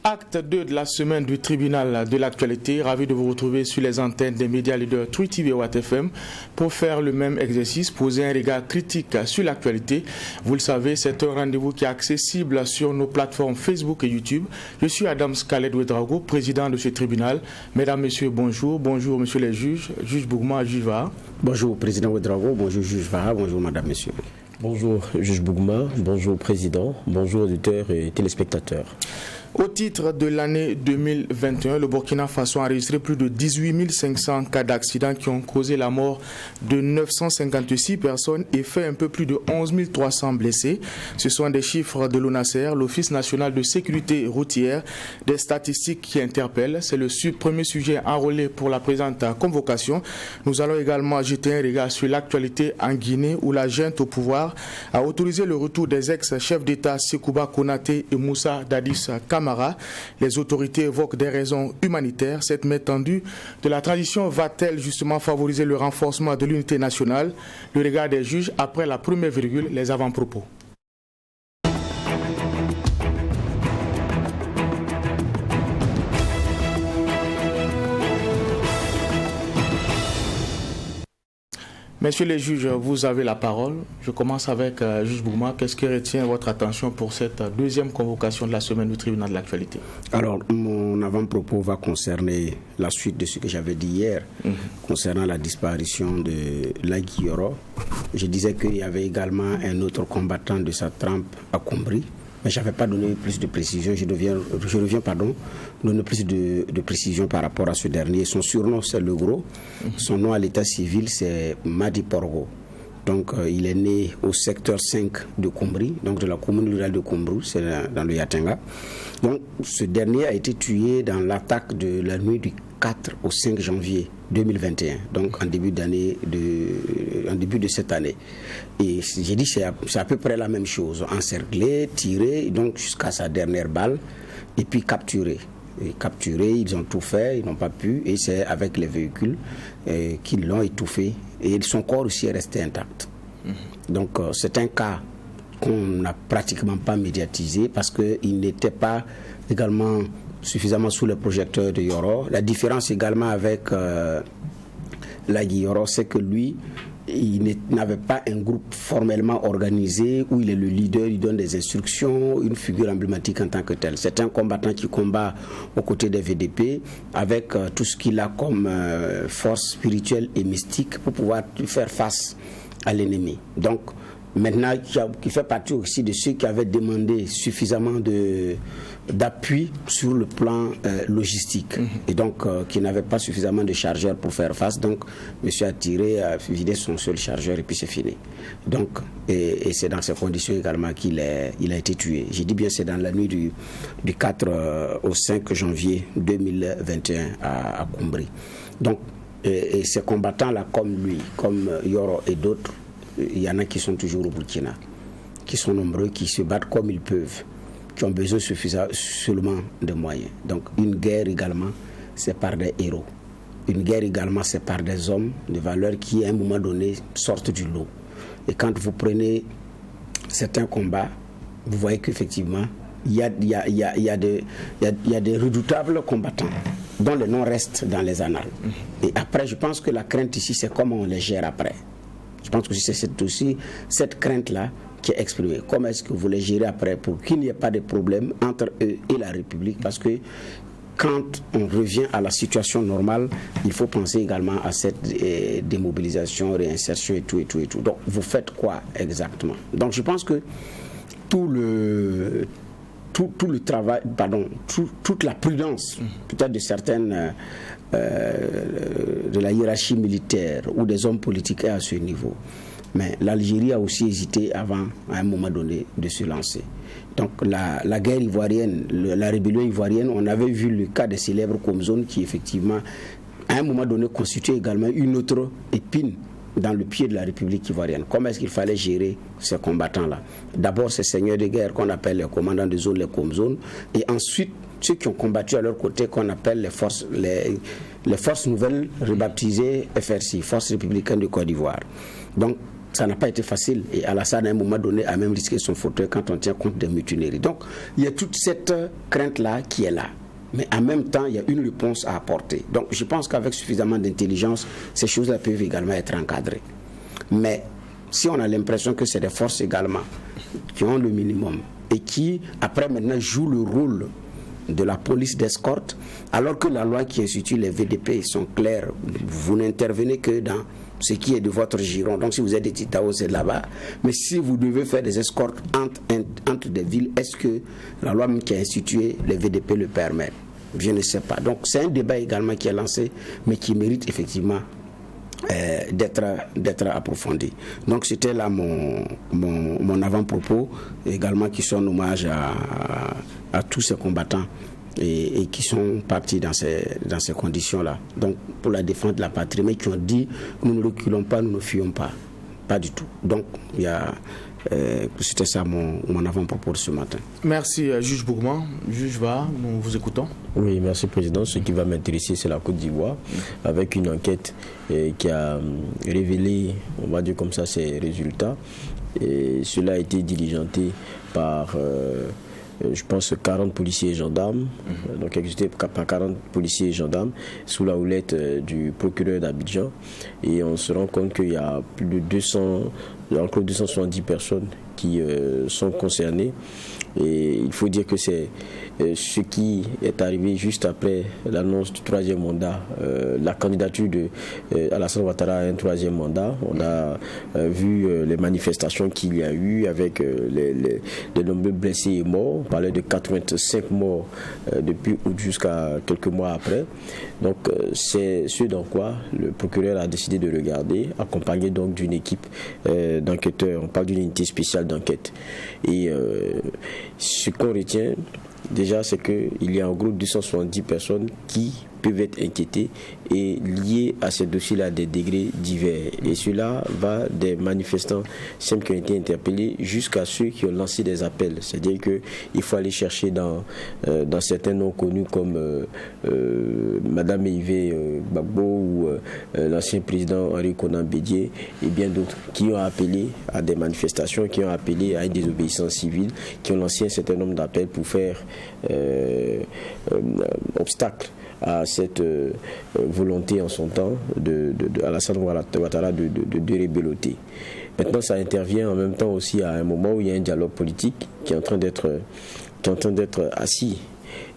Acte 2 de la semaine du tribunal de l'actualité. Ravi de vous retrouver sur les antennes des médias leaders Twi TV et Watt FM pour faire le même exercice, poser un regard critique sur l'actualité. Vous le savez, c'est un rendez-vous qui est accessible sur nos plateformes Facebook et YouTube. Je suis Adam Khaled Ouedraogo, président de ce tribunal. Mesdames, Messieurs, bonjour. Bonjour, Monsieur les juges. Juge Bougma, juge Vaha. Bonjour, président Ouedraogo. Bonjour, juge Vaha. Bonjour, Madame, Messieurs. Bonjour, juge Bougma. Bonjour, président. Bonjour, auditeurs et téléspectateurs. Au titre de l'année 2021, le Burkina Faso a enregistré plus de 18 500 cas d'accidents qui ont causé la mort de 956 personnes et fait un peu plus de 11 300 blessés. Ce sont des chiffres de l'ONASER, l'Office national de sécurité routière, des statistiques qui interpellent. C'est le premier sujet enrôlé pour la présente convocation. Nous allons également jeter un regard sur l'actualité en Guinée où la junte au pouvoir a autorisé le retour des ex-chefs d'État Sekouba Konaté et Moussa Dadis Camara. Les autorités évoquent des raisons humanitaires. Cette main tendue de la transition va-t-elle justement favoriser le renforcement de l'unité nationale? Le regard des juges après la première virgule, les avant-propos. Messieurs les juges, vous avez la parole. Je commence avec juge Bougma. Qu'est-ce qui retient votre attention pour cette deuxième convocation de la semaine du tribunal de l'actualité? Alors, mon avant-propos va concerner la suite de ce que j'avais dit hier, concernant la disparition de Lagui Yoro. Je disais qu'il y avait également un autre combattant de sa trempe à Combri. Mais je n'avais pas donné plus de précision. Je reviens, donner plus de précision par rapport à ce dernier. Son surnom, c'est Le Gros. Son nom à l'état civil, c'est Madi Porgo. Donc, il est né au secteur 5 de Combri, donc de la commune rurale de Combru, c'est dans le Yatenga. Donc, ce dernier a été tué dans l'attaque de la nuit du 4 au 5 janvier 2021, donc en début de cette année. Et j'ai dit c'est à peu près la même chose, encerclé, tiré, donc jusqu'à sa dernière balle, et puis capturé. Et capturé, ils ont tout fait, ils n'ont pas pu, et c'est avec les véhicules qu'ils l'ont étouffé, et son corps aussi est resté intact. Donc c'est un cas qu'on n'a pratiquement pas médiatisé parce qu'il n'était pas également suffisamment sous les projecteurs de Yoro. La différence également avec Lagui Yoro, c'est que lui, il n'avait pas un groupe formellement organisé où il est le leader, il donne des instructions, une figure emblématique en tant que tel. C'est un combattant qui combat aux côtés des VDP avec tout ce qu'il a comme force spirituelle et mystique pour pouvoir faire face à l'ennemi. Donc, maintenant, qui fait partie aussi de ceux qui avaient demandé suffisamment d'appui sur le plan logistique et donc qui n'avaient pas suffisamment de chargeurs pour faire face. Donc, monsieur a tiré, a vidé son seul chargeur et puis c'est fini. Donc, et c'est dans ces conditions également qu'il a été tué. J'ai dit bien, c'est dans la nuit du 4 au 5 janvier 2021 à Combri. Donc, et ces combattants-là, comme lui, comme Yoro et d'autres, il y en a qui sont toujours au Burkina, qui sont nombreux, qui se battent comme ils peuvent, qui ont besoin seulement de moyens. Donc une guerre également, c'est par des héros. Une guerre également, c'est par des hommes de valeur qui, à un moment donné, sortent du lot. Et quand vous prenez certains combats, vous voyez qu'effectivement, il y a des redoutables combattants dont les noms restent dans les annales. Et après, je pense que la crainte ici, c'est comment on les gère après. Je pense que c'est aussi cette crainte-là qui est exprimée. Comment est-ce que vous les gérez après pour qu'il n'y ait pas de problème entre eux et la République? Parce que quand on revient à la situation normale, il faut penser également à cette démobilisation, réinsertion et tout. Donc, vous faites quoi exactement? Donc, je pense que tout le travail, toute la prudence, peut-être de certaines... de la hiérarchie militaire ou des hommes politiques est à ce niveau. Mais l'Algérie a aussi hésité avant, à un moment donné, de se lancer. Donc la guerre ivoirienne, la rébellion ivoirienne, on avait vu le cas des célèbres Comzones qui effectivement, à un moment donné, constituait également une autre épine dans le pied de la République ivoirienne. Comment est-ce qu'il fallait gérer ces combattants-là? D'abord, ces seigneurs de guerre qu'on appelle les commandants de zone, les Comzones, et ensuite ceux qui ont combattu à leur côté qu'on appelle les forces nouvelles rebaptisées FRC, Forces républicaines de Côte d'Ivoire. Donc ça n'a pas été facile. Et Alassane, à un moment donné, a même risqué son fauteuil quand on tient compte des mutineries. Donc, il y a toute cette crainte-là qui est là. Mais en même temps, il y a une réponse à apporter. Donc, je pense qu'avec suffisamment d'intelligence, ces choses-là peuvent également être encadrées. Mais si on a l'impression que c'est des forces également qui ont le minimum et qui, après maintenant, jouent le rôle de la police d'escorte, alors que la loi qui institue les VDP sont claires, vous n'intervenez que dans ce qui est de votre giron. Donc si vous êtes de Titao, c'est là-bas. Mais si vous devez faire des escortes entre des villes, est-ce que la loi qui a institué les VDP le permet? Je ne sais pas. Donc c'est un débat également qui est lancé, mais qui mérite effectivement d'être approfondi. Donc c'était là mon avant-propos, également qui sonne hommage à tous ces combattants et qui sont partis dans ces conditions-là. Donc pour la défense de la patrie, mais qui ont dit nous ne reculons pas, nous ne fuyons pas. Pas du tout. Donc c'était ça mon avant-propos de ce matin. Merci, juge Bougma. Juge Va, nous vous écoutons. Oui, merci, Président. Ce qui va m'intéresser, c'est la Côte d'Ivoire, avec une enquête qui a révélé, on va dire comme ça, ses résultats. Et cela a été diligenté par, je pense, 40 policiers et gendarmes, donc exécuté par 40 policiers et gendarmes, sous la houlette du procureur d'Abidjan. Et on se rend compte qu'il y a plus de encore 270 personnes qui sont concernées. Et il faut dire que c'est ce qui est arrivé juste après l'annonce du troisième mandat, la candidature de Alassane Ouattara à un troisième mandat. On a vu les manifestations qu'il y a eu avec les nombreux blessés et morts. On parlait de 85 morts depuis août jusqu'à quelques mois après. Donc c'est ce dans quoi le procureur a décidé de regarder, accompagné donc d'une équipe d'enquêteurs. On parle d'une unité spéciale d'enquête. Et ce qu'on retient déjà, c'est qu'il y a en gros 270 personnes qui peuvent être inquiétées et liées à ces dossiers-là à des degrés divers. Et cela va des manifestants simples qui ont été interpellés jusqu'à ceux qui ont lancé des appels. C'est-à-dire qu'il faut aller chercher dans certains noms connus comme Madame Yves Gbagbo ou l'ancien président Henri Konan Bédié et bien d'autres qui ont appelé à des manifestations, qui ont appelé à une désobéissance civile, qui ont lancé un certain nombre d'appels pour faire obstacle à cette volonté en son temps de Alassane Ouattara de rébelloter. Maintenant, ça intervient en même temps aussi à un moment où il y a un dialogue politique qui est en train d'être assis.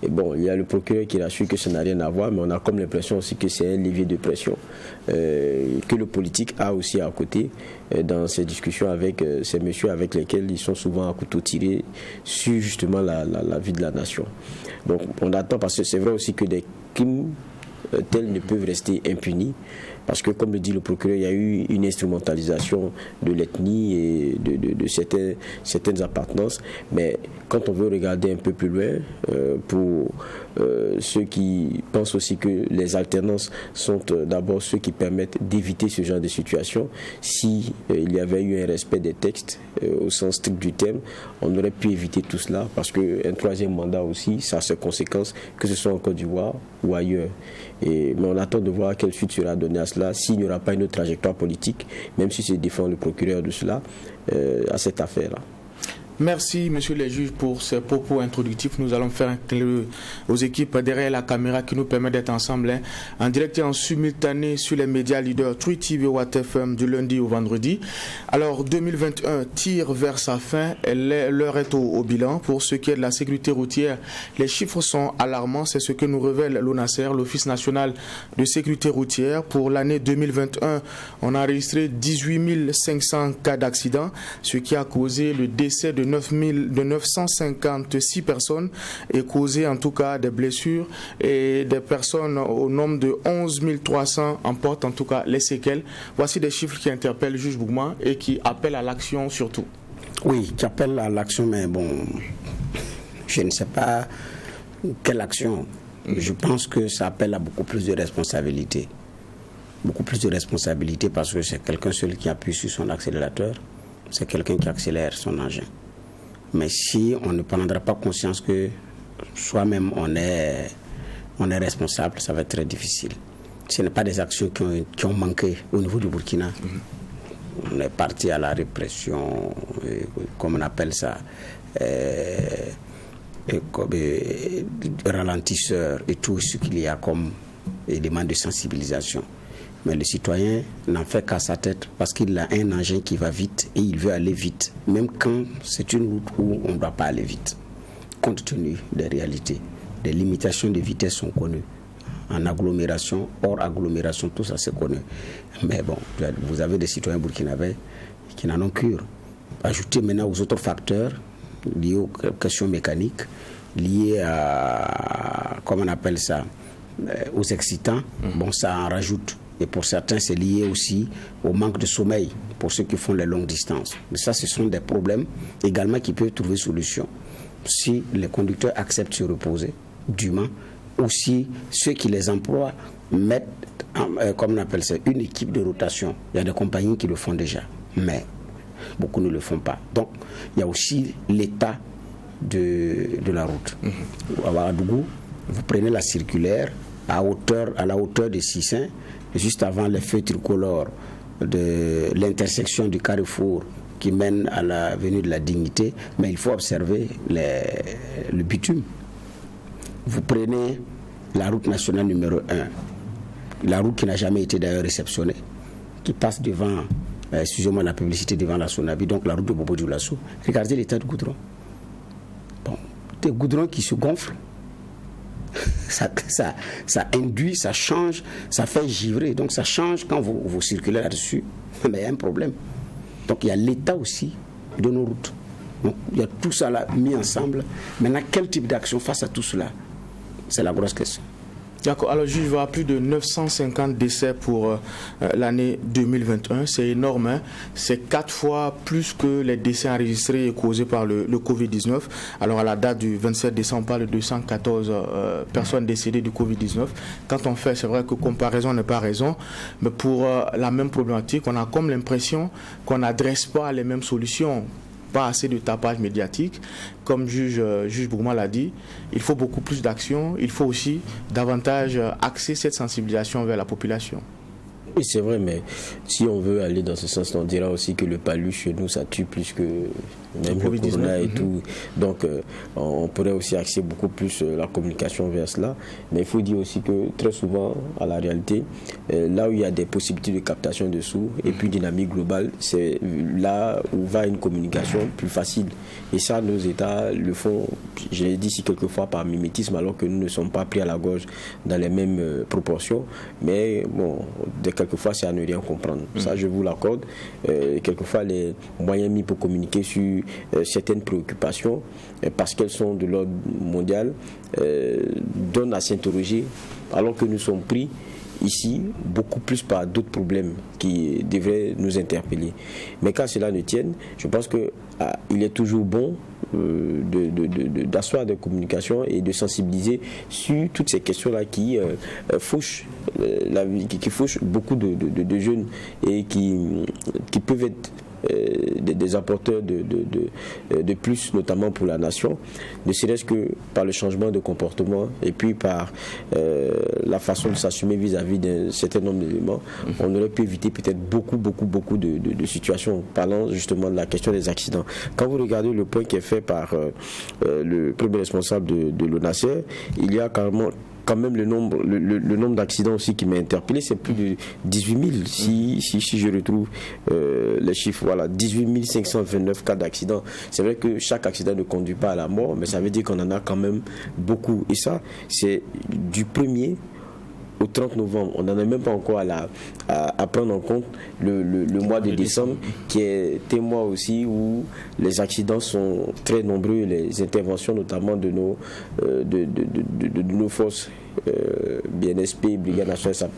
Et bon, il y a le procureur qui assure que ça n'a rien à voir, mais on a comme l'impression aussi que c'est un levier de pression que le politique a aussi à côté dans ces discussions avec ces messieurs avec lesquels ils sont souvent à couteau tiré sur justement la vie de la nation. Donc on attend, parce que c'est vrai aussi que des crimes tels ne peuvent rester impunis, parce que comme le dit le procureur, il y a eu une instrumentalisation de l'ethnie et de certaines appartenances, mais quand on veut regarder un peu plus loin, pour ceux qui pensent aussi que les alternances sont d'abord ceux qui permettent d'éviter ce genre de situation, si il y avait eu un respect des textes au sens strict du terme, on aurait pu éviter tout cela, parce qu'un troisième mandat aussi, ça a ses conséquences, que ce soit en Côte d'Ivoire ou ailleurs. Mais on attend de voir quelle suite sera donnée à cela, s'il n'y aura pas une autre trajectoire politique, même si c'est défend le procureur de cela, à cette affaire-là. Merci, messieurs les juges, pour ces propos introductifs. Nous allons faire un clin d'œil aux équipes derrière la caméra qui nous permet d'être ensemble en direct et en simultané sur les médias leaders True TV, Watt FM du lundi au vendredi. Alors, 2021 tire vers sa fin. L'heure est au bilan. Pour ce qui est de la sécurité routière, les chiffres sont alarmants. C'est ce que nous révèle l'ONASER, l'Office national de sécurité routière. Pour l'année 2021, on a enregistré 18 500 cas d'accidents, ce qui a causé le décès de 956 personnes et causé en tout cas des blessures, et des personnes au nombre de 11 300 en portent en tout cas les séquelles. Voici des chiffres qui interpellent le juge Bougma et qui appellent à l'action surtout. Oui, qui appellent à l'action, mais bon, je ne sais pas quelle action. Je pense que ça appelle à beaucoup plus de responsabilité. Beaucoup plus de responsabilité, parce que c'est quelqu'un seul qui appuie sur son accélérateur, c'est quelqu'un qui accélère son engin. Mais si on ne prendra pas conscience que soi-même on est responsable, ça va être très difficile. Ce n'est pas des actions qui ont manqué au niveau du Burkina. on est parti à la répression, comme on appelle ça, ralentisseur et tout ce qu'il y a comme élément de sensibilisation. Mais le citoyen n'en fait qu'à sa tête parce qu'il a un engin qui va vite et il veut aller vite, même quand c'est une route où on ne doit pas aller vite, compte tenu des réalités. Les limitations de vitesse sont connues. En agglomération, hors agglomération, tout ça c'est connu. Mais bon, vous avez des citoyens burkinabés qui n'en ont cure. Ajoutez maintenant aux autres facteurs liés aux questions mécaniques, liés à, comment on appelle ça, aux excitants, bon, ça en rajoute. Et pour certains, c'est lié aussi au manque de sommeil pour ceux qui font les longues distances. Mais ça, ce sont des problèmes également qui peuvent trouver solution si les conducteurs acceptent de se reposer dûment, ou si ceux qui les emploient mettent, comme on appelle ça, une équipe de rotation. Il y a des compagnies qui le font déjà, mais beaucoup ne le font pas. Donc, il y a aussi l'état de la route. À Ouagadougou, vous prenez la circulaire à la hauteur de Sissin, juste avant les feux tricolores de l'intersection du carrefour qui mène à l'avenue de la Dignité, mais il faut observer le bitume. Vous prenez la route nationale numéro 1, la route qui n'a jamais été d'ailleurs réceptionnée, qui passe devant, excusez-moi la publicité, devant la Sonabi, donc la route de Bobo Dioulasso. Regardez l'état du goudron. Bon, des goudrons qui se gonflent. Ça induit, ça change, ça fait givrer. Donc ça change quand vous circulez là-dessus. Mais il y a un problème. Donc il y a l'état aussi de nos routes. Donc il y a tout ça là mis ensemble. Maintenant, quel type d'action face à tout cela? C'est la grosse question. D'accord. Alors, juge, il y aura plus de 950 décès pour l'année 2021. C'est énorme. Hein? C'est 4 fois plus que les décès enregistrés causés par le Covid-19. Alors, à la date du 27 décembre, on parle de 214 personnes décédées du Covid-19. Quand on fait, c'est vrai que comparaison n'est pas raison. Mais pour la même problématique, on a comme l'impression qu'on n'adresse pas les mêmes solutions. Pas assez de tapage médiatique. Comme juge Bourgma l'a dit, il faut beaucoup plus d'action. Il faut aussi davantage axer cette sensibilisation vers la population. Oui, c'est vrai, mais si on veut aller dans ce sens, on dira aussi que le palu chez nous, ça tue plus que même le corona et tout. Donc, on pourrait aussi axer beaucoup plus la communication vers cela. Mais il faut dire aussi que très souvent, à la réalité, là où il y a des possibilités de captation de sous et puis dynamique globale, c'est là où va une communication plus facile. Et ça, nos États le font, je l'ai dit ici quelquefois par mimétisme, alors que nous ne sommes pas pris à la gorge dans les mêmes proportions. Mais bon, quelquefois, c'est à ne rien comprendre. Ça, je vous l'accorde. Quelquefois, les moyens mis pour communiquer sur certaines préoccupations, parce qu'elles sont de l'ordre mondial, donnent à s'interroger, alors que nous sommes pris ici beaucoup plus par d'autres problèmes qui devraient nous interpeller. Mais quand cela ne tienne, je pense qu'il est toujours bon d'asseoir des communications et de sensibiliser sur toutes ces questions-là qui fauchent beaucoup de jeunes et qui peuvent être des apporteurs de plus, notamment pour la nation, ne serait-ce que par le changement de comportement et puis par la façon de s'assumer vis-à-vis d'un certain nombre d'éléments. On aurait pu éviter peut-être beaucoup de situations, parlant justement de la question des accidents. Quand vous regardez le point qui est fait par le premier responsable de l'ONASER, il y a quand même le nombre d'accidents aussi qui m'a interpellé, c'est plus de 18 000 si je retrouve les chiffres. Voilà, 18 529 cas d'accidents. C'est vrai que chaque accident ne conduit pas à la mort, mais ça veut dire qu'on en a quand même beaucoup. Et ça, c'est du 1er au 30 novembre. On n'en est même pas encore à prendre en compte le mois de décembre, qui est un mois aussi où les accidents sont très nombreux, les interventions notamment de nos forces BNSP, Brigade nationale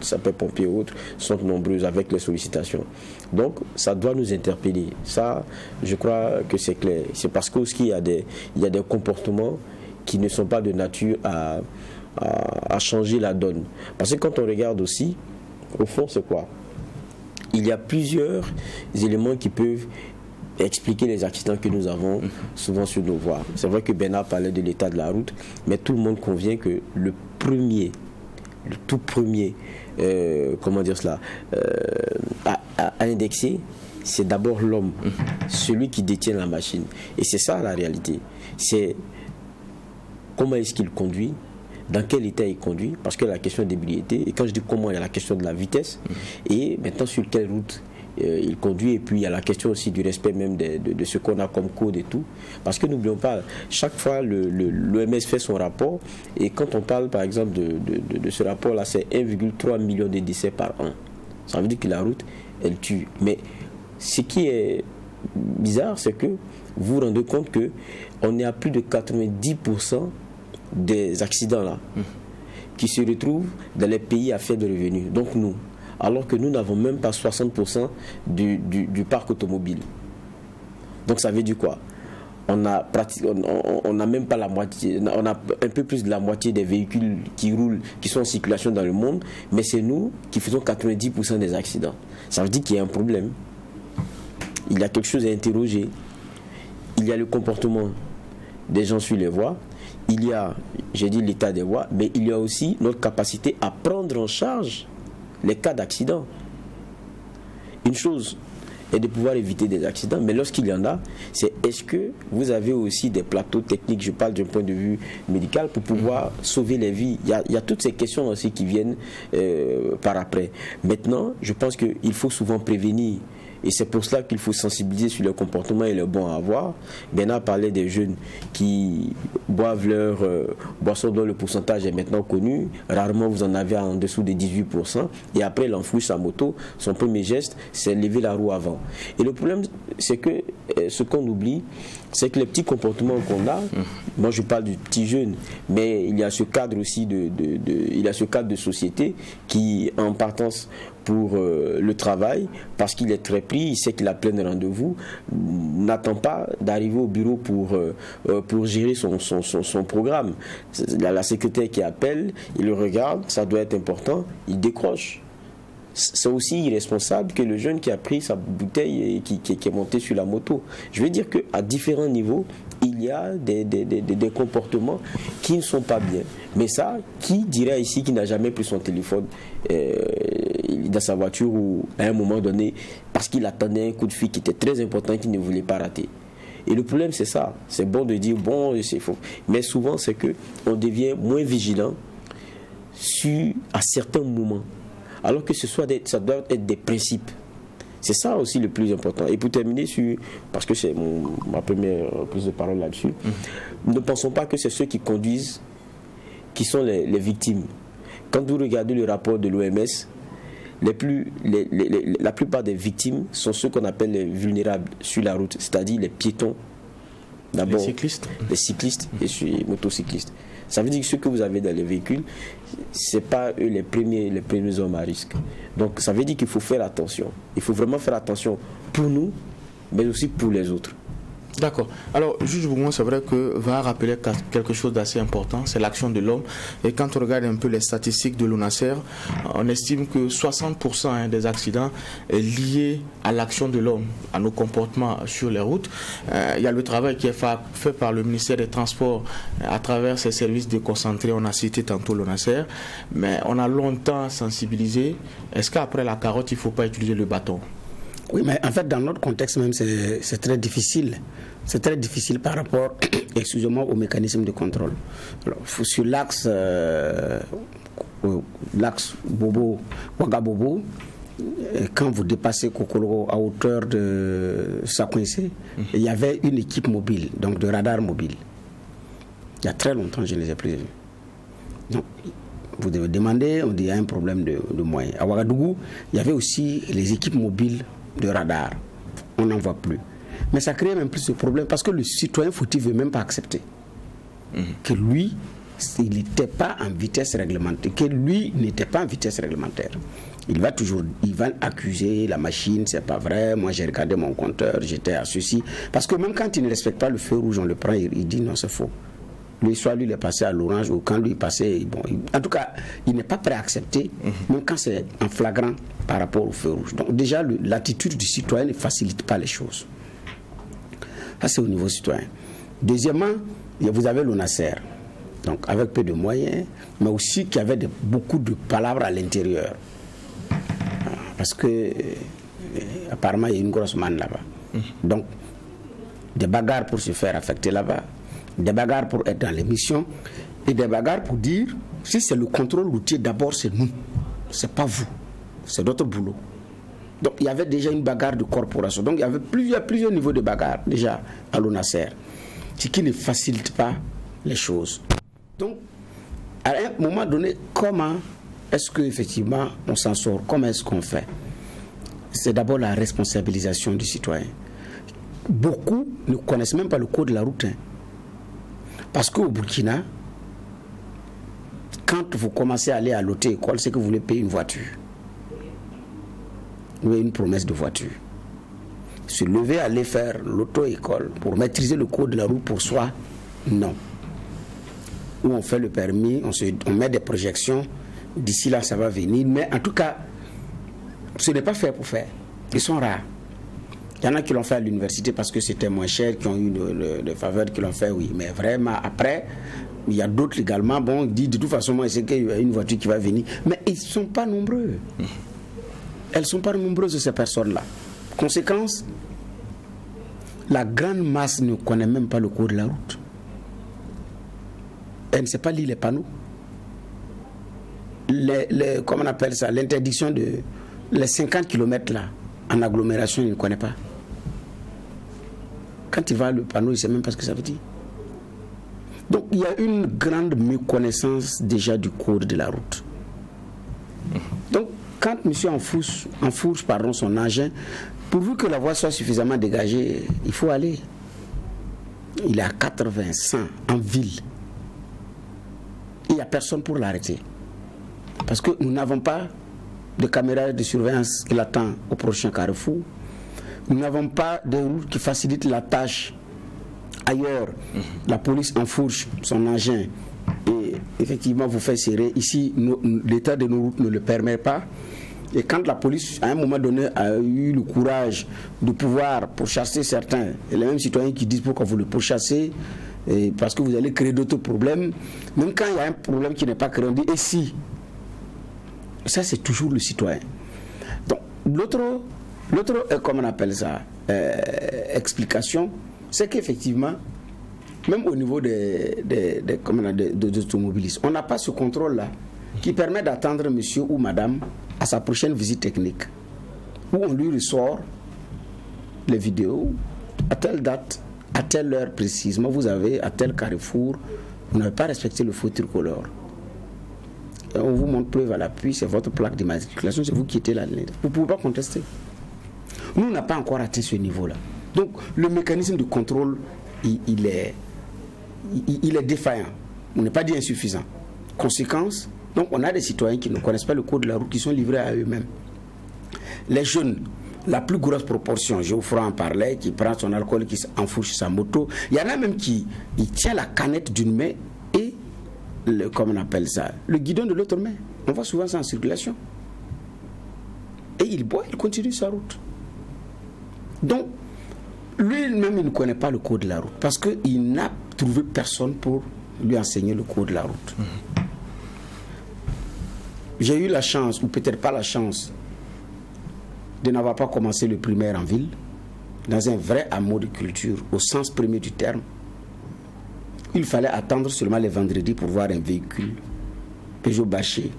sapeurs-pompiers et autres sont nombreuses avec les sollicitations. Donc ça doit nous interpeller. Ça, je crois que c'est clair. C'est parce qu'il y a des comportements qui ne sont pas de nature à changer la donne. Parce que quand on regarde aussi, au fond, c'est quoi? Il y a plusieurs éléments qui peuvent expliquer les accidents que nous avons souvent sur nos voies. C'est vrai que Bernard parlait de l'état de la route, mais tout le monde convient que le premier le tout premier, à indexer, c'est d'abord l'homme, celui qui détient la machine. Et c'est ça la réalité. C'est comment est-ce qu'il conduit, dans quel état il conduit, parce que la question d'ébriété, et quand je dis comment, il y a la question de la vitesse, et maintenant sur quelle route il conduit, et puis il y a la question aussi du respect même de ce qu'on a comme code et tout, parce que n'oublions pas, chaque fois l'OMS fait son rapport, et quand on parle par exemple de ce rapport là, c'est 1,3 million de décès par an. Ça veut dire que la route, elle tue. Mais ce qui est bizarre, c'est que vous vous rendez compte que on est à plus de 90% des accidents là qui se retrouvent dans les pays à faible revenu, donc nous, alors que nous n'avons même pas 60% du parc automobile. Donc ça veut dire quoi? On a même pas la moitié, on a un peu plus de la moitié des véhicules qui roulent, qui sont en circulation dans le monde, mais c'est nous qui faisons 90% des accidents. Ça veut dire qu'il y a un problème. Il y a quelque chose à interroger. Il y a le comportement des gens sur les voies. Il y a, j'ai dit l'état des voies, mais il y a aussi notre capacité à prendre en charge les cas d'accident. Une chose est de pouvoir éviter des accidents, mais lorsqu'il y en a, c'est est-ce que vous avez aussi des plateaux techniques, je parle d'un point de vue médical, pour pouvoir sauver les vies. Il y a toutes ces questions aussi qui viennent par après. Maintenant, je pense qu'il faut souvent prévenir. Et c'est pour cela qu'il faut sensibiliser sur le comportement et le bon à avoir. Bernard parlait des jeunes qui boivent leur boisson dont le pourcentage est maintenant connu. Rarement vous en avez en dessous de 18%. Et après, il enfouit sa moto. Son premier geste, c'est lever la roue avant. Et le problème, c'est que ce qu'on oublie, c'est que les petits comportements qu'on a, moi je parle du petit jeune, mais il y a ce cadre aussi il y a ce cadre de société qui, en partance pour le travail, parce qu'il est très pris, il sait qu'il a plein de rendez-vous, n'attend pas d'arriver au bureau pour gérer son programme. La secrétaire qui appelle, il le regarde, ça doit être important, il décroche. C'est aussi irresponsable que le jeune qui a pris sa bouteille et qui est monté sur la moto. Je veux dire qu'à différents niveaux, il y a des comportements qui ne sont pas bien. Mais ça, qui dirait ici qu'il n'a jamais pris son téléphone dans sa voiture ou à un moment donné, parce qu'il attendait un coup de fil qui était très important et qu'il ne voulait pas rater. Et le problème, c'est ça. C'est bon de dire, bon, c'est faux. Mais souvent, c'est qu'on devient moins vigilant à certains moments. Alors que ça doit être des principes. C'est ça aussi le plus important. Et pour terminer, parce que c'est ma première prise de parole là-dessus, ne pensons pas que c'est ceux qui conduisent qui sont les victimes. Quand vous regardez le rapport de l'OMS, la plupart des victimes sont ceux qu'on appelle les vulnérables sur la route, c'est-à-dire les piétons, d'abord, les cyclistes et les motocyclistes. Ça veut dire que ceux que vous avez dans les véhicules, ce n'est pas eux les premiers hommes à risque. Donc ça veut dire qu'il faut faire attention. Il faut vraiment faire attention pour nous, mais aussi pour les autres. D'accord. Alors, juge Bougon, c'est vrai que va rappeler quelque chose d'assez important, c'est l'action de l'homme. Et quand on regarde un peu les statistiques de l'ONASER, on estime que 60% des accidents est lié à l'action de l'homme, à nos comportements sur les routes. Il y a le travail qui est fait par le ministère des Transports à travers ses services déconcentrés. On a cité tantôt l'ONASER, mais on a longtemps sensibilisé. Est-ce qu'après la carotte, il ne faut pas utiliser le bâton? Oui, mais en fait, dans notre contexte même, c'est très difficile. C'est très difficile par rapport, excusez-moi, au mécanisme de contrôle. Alors, sur l'axe Bobo-Ouagabobo, quand vous dépassez Kokolo à hauteur de Sakoinsé, il y avait une équipe mobile, donc de radar mobile. Il y a très longtemps, je ne les ai plus vus. Donc, vous devez demander, on dit qu'il y a un problème de moyens. À Ouagadougou, il y avait aussi les équipes mobiles de radar. On n'en voit plus. Mais ça crée même plus de problèmes parce que le citoyen fautif ne veut même pas accepter que lui, il n'était pas en vitesse réglementaire, Il va accuser la machine, c'est pas vrai, moi j'ai regardé mon compteur, j'étais à ceci. Parce que même quand il ne respecte pas le feu rouge, on le prend, il dit non, c'est faux. Soit lui il est passé à l'orange, ou quand lui est passé, en tout cas, il n'est pas prêt à accepter, même quand c'est en flagrant par rapport au feu rouge. Donc déjà, l'attitude du citoyen ne facilite pas les choses. Ça, c'est au niveau citoyen. Deuxièmement, vous avez l'ONASER. Donc avec peu de moyens, mais aussi qu'il y avait beaucoup de palabres à l'intérieur. Parce que apparemment il y a une grosse manne là-bas. Donc des bagarres pour se faire affecter là-bas, des bagarres pour être dans l'émission, et des bagarres pour dire si c'est le contrôle routier, d'abord c'est nous, c'est pas vous, c'est notre boulot. Donc il y avait déjà une bagarre de corporation. Donc il y avait plusieurs niveaux de bagarre déjà à l'ONASER, ce qui ne facilite pas les choses. Donc à un moment donné, comment est-ce qu'effectivement on s'en sort? Comment est-ce qu'on fait? C'est d'abord la responsabilisation du citoyen. Beaucoup ne connaissent même pas le code de la route. Parce qu'au Burkina, quand vous commencez à aller à l'auto-école, c'est que vous voulez payer une voiture. Ou une promesse de voiture. Se lever, aller faire l'auto-école pour maîtriser le code de la route pour soi, non. Ou on fait le permis, on met des projections, d'ici là ça va venir, mais en tout cas, ce n'est pas fait pour faire. Ils sont rares. Il y en a qui l'ont fait à l'université parce que c'était moins cher, qui ont eu des faveurs, qui l'ont fait, oui. Mais vraiment, après, il y a d'autres également, bon, ils disent de toute façon, moi, c'est qu'il y a une voiture qui va venir. Mais ils ne sont pas nombreux. Elles ne sont pas nombreuses, ces personnes-là. Conséquence, la grande masse ne connaît même pas le code de la route. Elle ne sait pas lire les panneaux. Comment on appelle ça? L'interdiction de les 50 km là, en agglomération, il ne connaît pas. Quand il va le panneau, il ne sait même pas ce que ça veut dire. Donc il y a une grande méconnaissance déjà du code de la route. Donc quand monsieur enfourche son engin, pourvu que la voie soit suffisamment dégagée, il faut aller. Il est à 80, 100 en ville. Il n'y a personne pour l'arrêter. Parce que nous n'avons pas de caméras de surveillance qui l'attend au prochain carrefour. Nous n'avons pas de route qui facilite la tâche ailleurs. La police enfourche son engin et effectivement vous fait serrer. Ici, l'état de nos routes ne le permet pas. Et quand la police, à un moment donné, a eu le courage de pouvoir pourchasser certains, et les mêmes citoyens qui disent pourquoi vous le pourchassez, parce que vous allez créer d'autres problèmes, même quand il y a un problème qui n'est pas créé, on dit, et si? Ça, c'est toujours le citoyen. Donc, l'autre comment on appelle ça, explication, c'est qu'effectivement, même au niveau des automobilistes, on n'a pas ce contrôle-là qui permet d'attendre monsieur ou madame à sa prochaine visite technique, où on lui ressort les vidéos à telle date, à telle heure précisément, vous avez à tel carrefour, vous n'avez pas respecté le feu tricolore. Et on vous montre preuve à l'appui, c'est votre plaque d'immatriculation, c'est vous qui êtes là. Vous ne pouvez pas contester. Nous, on n'a pas encore atteint ce niveau-là. Donc, le mécanisme de contrôle, il est défaillant. On n'est pas dit insuffisant. Conséquence, donc on a des citoyens qui ne connaissent pas le code de la route, qui sont livrés à eux-mêmes. Les jeunes, la plus grosse proportion, Geoffroy en parlait, qui prend son alcool, qui enfourche sa moto. Il y en a même qui tient la canette d'une main et, comment on appelle ça, le guidon de l'autre main. On voit souvent ça en circulation. Et il boit, il continue sa route. Donc, lui-même, il ne connaît pas le code de la route parce qu'il n'a trouvé personne pour lui enseigner le code de la route. J'ai eu la chance, ou peut-être pas la chance, de n'avoir pas commencé le primaire en ville, dans un vrai hameau de culture, au sens premier du terme. Il fallait attendre seulement les vendredis pour voir un véhicule Peugeot bâché,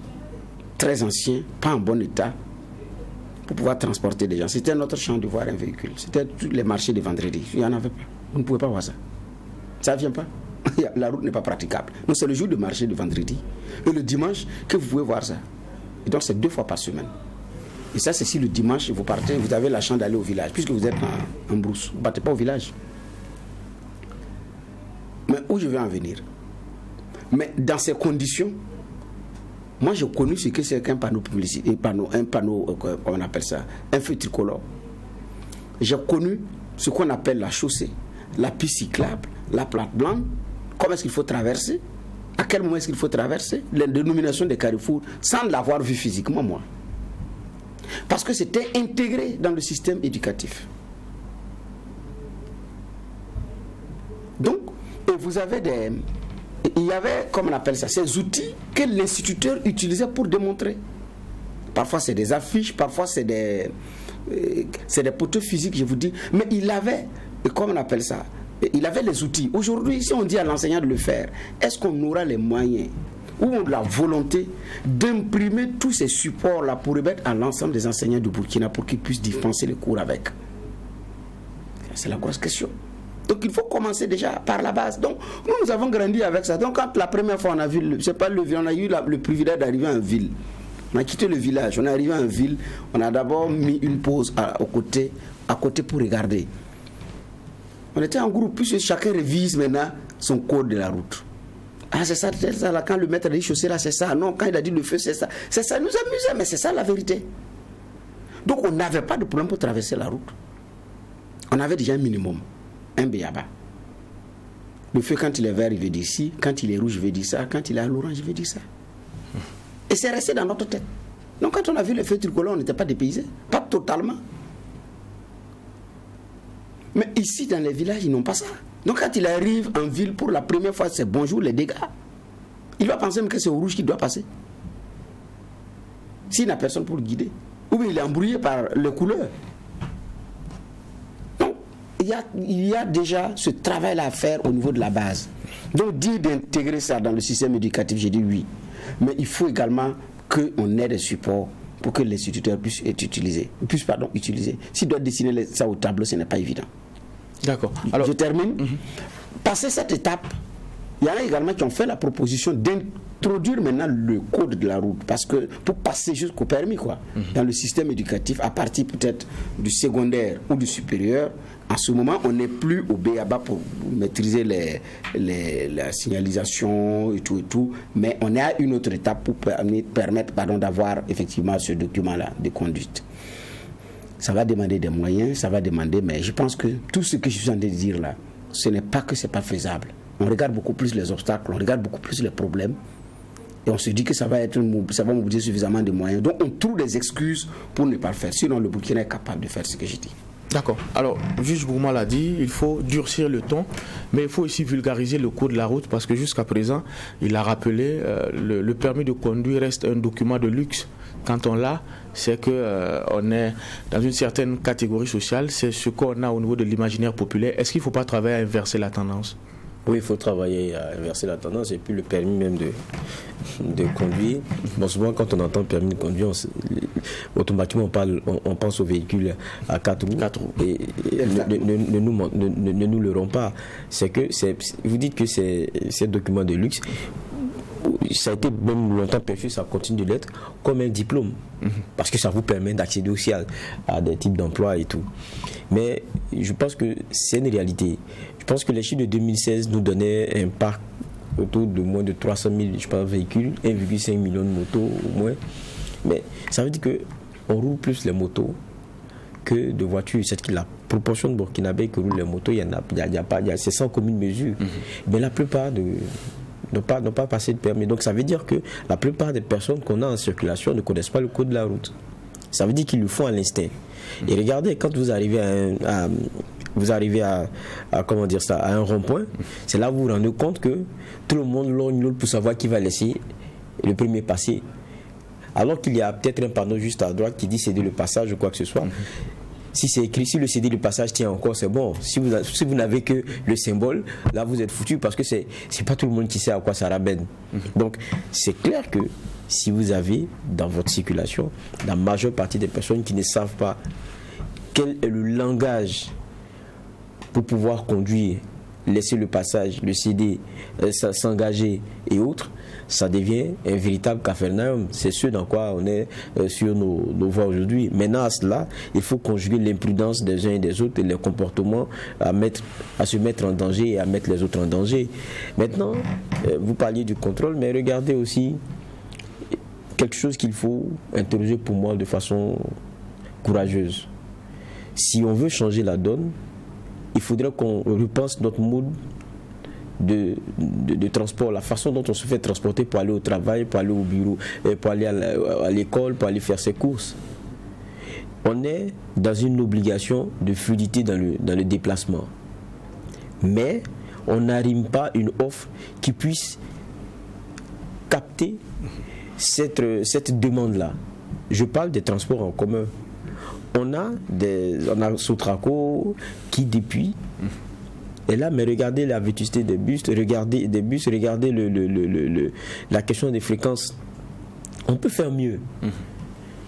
très ancien, pas en bon état, pour pouvoir transporter des gens. C'était notre champ de voir un véhicule. C'était tous les marchés de vendredi. Il n'y en avait pas. Vous ne pouvez pas voir ça. Ça ne vient pas. La route n'est pas praticable. Donc c'est le jour de marché de vendredi et le dimanche que vous pouvez voir ça. Et donc c'est 2 fois par semaine. Et ça, c'est si le dimanche vous partez, vous avez la chance d'aller au village, puisque vous êtes en brousse. Vous ne partez pas au village. Mais où je vais en venir? Mais dans ces conditions, moi j'ai connu ce que c'est qu'un panneau publicitaire, un panneau, on appelle ça, un feu tricolore. J'ai connu ce qu'on appelle la chaussée, la piste cyclable, la plaque blanche, comment est-ce qu'il faut traverser, à quel moment est-ce qu'il faut traverser, la dénomination des carrefours, sans l'avoir vu physiquement, moi. Parce que c'était intégré dans le système éducatif. Donc, et vous avez il y avait, comme on appelle ça, ces outils que l'instituteur utilisait pour démontrer. Parfois c'est des affiches, parfois c'est des poteaux physiques, je vous dis. Mais il avait, comme on appelle ça, il avait les outils. Aujourd'hui, si on dit à l'enseignant de le faire, est-ce qu'on aura les moyens ou la volonté d'imprimer tous ces supports-là pour remettre à l'ensemble des enseignants du Burkina pour qu'ils puissent dispenser les cours avec? C'est la grosse question. Donc il faut commencer déjà par la base. Donc nous avons grandi avec ça. Donc quand la première fois on a vu, c'est pas le ville, on a eu le privilège d'arriver en ville. On a quitté le village, on est arrivé en ville, on a d'abord mis une pause à côté pour regarder. On était en groupe, puisque chacun révise maintenant son code de la route. Ah, c'est ça, là, quand le maître a dit chausser là, c'est ça. Non, quand il a dit le feu, c'est ça. C'est ça, nous amusait, mais c'est ça la vérité. Donc on n'avait pas de problème pour traverser la route. On avait déjà un minimum, un béaba. Le feu, quand il est vert, il veut dire ci. Quand il est rouge, il veut dire ça. Quand il est à l'orange, il veut dire ça. Et c'est resté dans notre tête. Donc quand on a vu le feu tricolore, on n'était pas dépaysés. Pas totalement. Mais ici, dans les villages, ils n'ont pas ça. Donc quand il arrive en ville pour la première fois, c'est bonjour les dégâts. Il va penser même que c'est au rouge qu'il doit passer. S'il n'a personne pour le guider. Ou bien il est embrouillé par les couleurs. Donc il y a déjà ce travail à faire au niveau de la base. Donc dire d'intégrer ça dans le système éducatif, j'ai dit oui. Mais il faut également qu'on ait des supports pour que l'instituteur puisse utiliser. S'il doit dessiner ça au tableau, ce n'est pas évident. D'accord. Alors, je termine. Passer cette étape, il y en a également qui ont fait la proposition d'introduire maintenant le code de la route, parce que pour passer jusqu'au permis, dans le système éducatif, à partir peut-être du secondaire ou du supérieur, en ce moment, on n'est plus au BABA pour maîtriser la signalisation et tout, mais on est à une autre étape pour permettre d'avoir effectivement ce document-là de conduite. Ça va demander des moyens, mais je pense que tout ce que je suis en train de dire là, ce n'est pas que ce n'est pas faisable. On regarde beaucoup plus les obstacles, on regarde beaucoup plus les problèmes, et on se dit que ça va mobiliser suffisamment de moyens. Donc on trouve des excuses pour ne pas le faire. Sinon le Burkina est capable de faire ce que j'ai dit. D'accord. Alors, Juge Bourma l'a dit, il faut durcir le ton, mais il faut aussi vulgariser le code de la route, parce que jusqu'à présent, il a rappelé, le permis de conduire reste un document de luxe. Quand on l'a, c'est qu'on est dans une certaine catégorie sociale, c'est ce qu'on a au niveau de l'imaginaire populaire. Est-ce qu'il ne faut pas travailler à inverser la tendance? Oui, il faut travailler à inverser la tendance, et puis le permis même de conduire. Bon, souvent quand on entend permis de conduire, automatiquement on pense aux véhicules à 4 roues. Et ne nous leurrons pas. C'est que vous dites que c'est un document de luxe. Ça a été même longtemps perçu, ça continue de l'être, comme un diplôme. Parce que ça vous permet d'accéder aussi à des types d'emplois et tout. Mais je pense que c'est une réalité. Je pense que les chiffres de 2016 nous donnaient un parc autour de moins de 300 000 véhicules, 1,5 million de motos au moins. Mais ça veut dire qu'on roule plus les motos que de voitures. C'est que la proportion de Burkinabés qui roulent les motos, c'est sans commune mesure. Mais la plupart n'ont pas passé de permis. Donc ça veut dire que la plupart des personnes qu'on a en circulation ne connaissent pas le code de la route. Ça veut dire qu'ils le font à l'instinct. Et regardez, quand vous arrivez à un rond-point, c'est là que vous vous rendez compte que tout le monde logne l'autre pour savoir qui va laisser le premier passer. Alors qu'il y a peut-être un panneau juste à droite qui dit céder le passage ou quoi que ce soit. Si c'est écrit, si le céder le passage tient encore, c'est bon. Si vous n'avez que le symbole, là vous êtes foutu, parce que c'est pas tout le monde qui sait à quoi ça ramène. Donc c'est clair que si vous avez dans votre circulation la majeure partie des personnes qui ne savent pas quel est le langage pour pouvoir conduire, laisser le passage, le céder, s'engager et autres, ça devient un véritable capharnaüm. C'est ce dans quoi on est sur nos voies aujourd'hui. Maintenant, à cela, il faut conjuguer l'imprudence des uns et des autres et les comportements à se mettre en danger et à mettre les autres en danger. Maintenant, vous parliez du contrôle, mais regardez aussi quelque chose qu'il faut interroger pour moi de façon courageuse. Si on veut changer la donne, il faudrait qu'on repense notre mode de transport, la façon dont on se fait transporter pour aller au travail, pour aller au bureau, pour aller à l'école, pour aller faire ses courses. On est dans une obligation de fluidité dans le déplacement. Mais on n'arrive pas une offre qui puisse capter cette demande-là. Je parle des transports en commun. On a Sotraco qui depuis est là, mais regardez la vétusté des bus, regardez la question des fréquences. On peut faire mieux.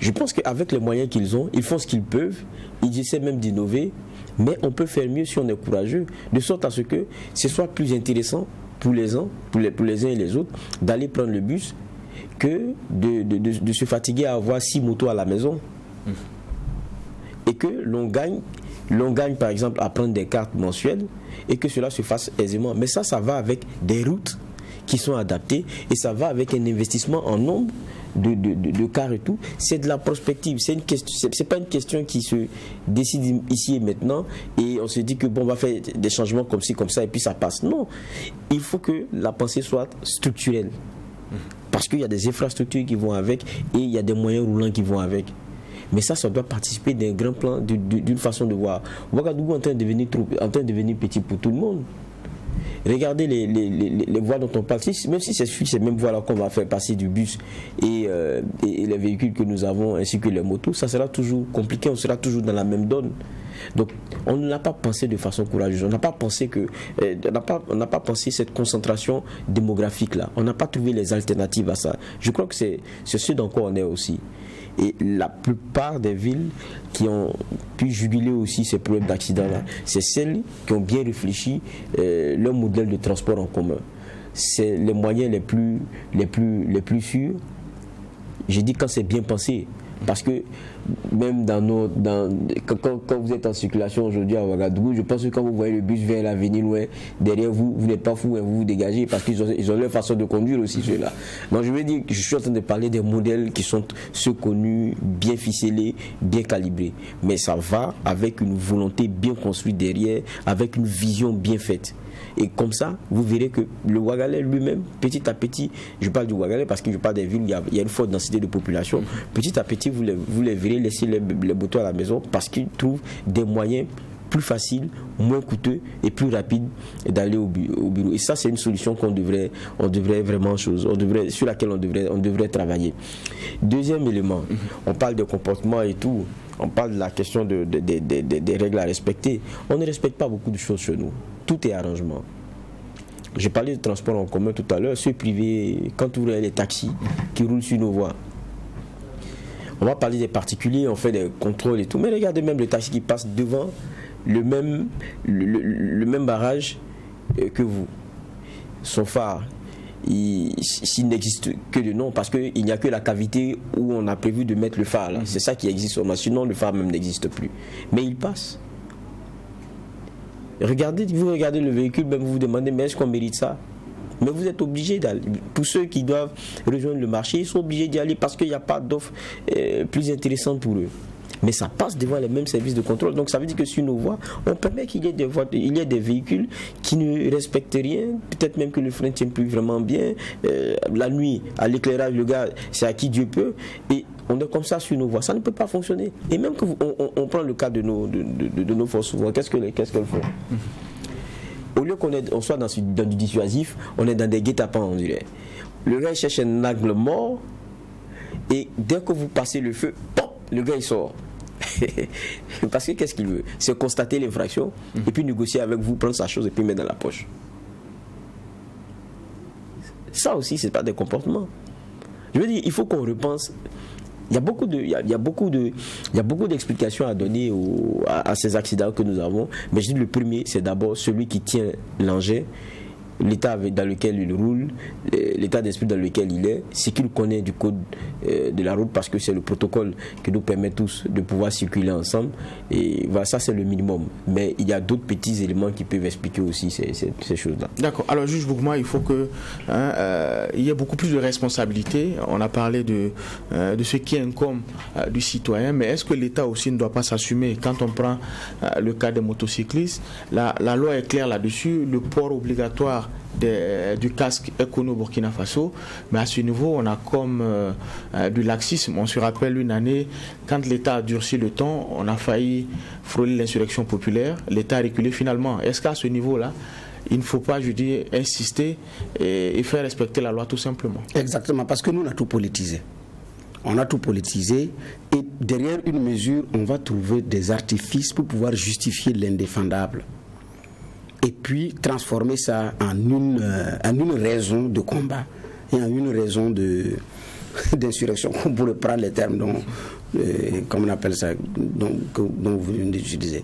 Je pense qu'avec les moyens qu'ils ont, ils font ce qu'ils peuvent, ils essaient même d'innover, mais on peut faire mieux si on est courageux, de sorte à ce que ce soit plus intéressant pour les uns et les autres d'aller prendre le bus que de se fatiguer à avoir 6 motos à la maison. Et que l'on gagne par exemple à prendre des cartes mensuelles et que cela se fasse aisément. Mais ça va avec des routes qui sont adaptées et ça va avec un investissement en nombre de cars et tout. C'est de la prospective. C'est pas une question qui se décide ici et maintenant et on se dit que bon, on va faire des changements comme ci, comme ça et puis ça passe. Non. Il faut que la pensée soit structurelle. Parce qu'il y a des infrastructures qui vont avec et il y a des moyens roulants qui vont avec. Mais ça doit participer d'un grand plan, d'une façon de voir. Ouagadougou est en train de devenir petit pour tout le monde. Regardez les voies dont on parle, même si c'est ces mêmes voies-là qu'on va faire passer du bus et les véhicules que nous avons ainsi que les motos, ça sera toujours compliqué, on sera toujours dans la même donne. Donc on n'a pas pensé de façon courageuse, on n'a pas pensé cette concentration démographique là, on n'a pas trouvé les alternatives à ça. Je crois que c'est ce dans quoi on est aussi. Et la plupart des villes qui ont pu juguler aussi ces problèmes d'accidents-là, c'est celles qui ont bien réfléchi leur modèle de transport en commun. C'est les moyens les plus sûrs. J'ai dit quand c'est bien pensé. Parce que même quand vous êtes en circulation aujourd'hui à Ouagadougou, je pense que quand vous voyez le bus vers l'avenir loin, derrière vous, vous n'êtes pas fou, vous vous dégagez parce qu'ils ont leur façon de conduire aussi ceux-là. Donc je veux dire que je suis en train de parler des modèles qui sont ceux connus, bien ficelés, bien calibrés. Mais ça va avec une volonté bien construite derrière, avec une vision bien faite. Et comme ça, vous verrez que le Ouagalais lui-même, petit à petit, je parle du Ouagalais parce que je parle des villes où il y a une forte densité de population, petit à petit, vous les verrez laisser les motos à la maison parce qu'ils trouvent des moyens plus faciles, moins coûteux et plus rapides d'aller au bureau. Et ça, c'est une solution sur laquelle on devrait travailler. Deuxième élément, on parle de comportement et tout. On parle de la question des règles à respecter. On ne respecte pas beaucoup de choses chez nous. Tout est arrangement. J'ai parlé de transport en commun tout à l'heure. Ceux privés, quand vous voyez les taxis qui roulent sur nos voies, on va parler des particuliers, on fait des contrôles et tout. Mais regardez même les taxis qui passent devant le même barrage que vous. Son phare, s'il n'existe que de nom, parce qu'il n'y a que la cavité où on a prévu de mettre le phare là. C'est ça qui existe, sinon le phare même n'existe plus. Mais il passe. Vous regardez le véhicule, même vous vous demandez, mais est-ce qu'on mérite ça? Mais vous êtes obligé d'aller. Pour ceux qui doivent rejoindre le marché, ils sont obligés d'y aller parce qu'il n'y a pas d'offre plus intéressante pour eux. Mais ça passe devant les mêmes services de contrôle. Donc ça veut dire que sur nos voies, on permet qu'il y ait des véhicules qui ne respectent rien. Peut-être même que le frein ne tient plus vraiment bien. La nuit, à l'éclairage, le gars, c'est à qui Dieu peut. Et on est comme ça sur nos voies. Ça ne peut pas fonctionner. Et même qu'on prend le cas de nos forces souvent, qu'est-ce qu'elles font? Au lieu qu'on soit dans du dissuasif, on est dans des guet-apens, on dirait. Le gars il cherche un angle mort et dès que vous passez le feu, pop, le gars il sort. Parce que qu'est-ce qu'il veut? C'est constater l'infraction et puis négocier avec vous, prendre sa chose et puis mettre dans la poche. Ça aussi, c'est pas des comportements. Je veux dire, il faut qu'on repense. Il y a beaucoup d'explications à donner à ces accidents que nous avons. Mais je dis le premier, c'est d'abord celui qui tient l'engin, l'état dans lequel il roule, l'état d'esprit dans lequel il est, ce qu'il connaît du code de la route, parce que c'est le protocole qui nous permet tous de pouvoir circuler ensemble. Et voilà, ça c'est le minimum. Mais il y a d'autres petits éléments qui peuvent expliquer aussi ces choses-là. D'accord. Alors juge Bougma, il faut que il y ait beaucoup plus de responsabilité. On a parlé de ce qui incombe du citoyen, mais est-ce que l'État aussi ne doit pas s'assumer? Quand on prend le cas des motocyclistes, la loi est claire là-dessus, le port obligatoire du casque est connu au Burkina Faso, mais à ce niveau on a comme du laxisme. On se rappelle une année, quand l'État a durci le temps, on a failli frôler l'insurrection populaire, l'État a reculé finalement. Est-ce qu'à ce niveau-là il ne faut pas, je dis, insister et faire respecter la loi tout simplement. Exactement, parce que nous, on a tout politisé. On a tout politisé et derrière une mesure, on va trouver des artifices pour pouvoir justifier l'indéfendable. Et puis transformer ça en une raison de combat et en une raison d'insurrection, on pourrait prendre les termes comme on appelle ça, dont vous venez d'utiliser.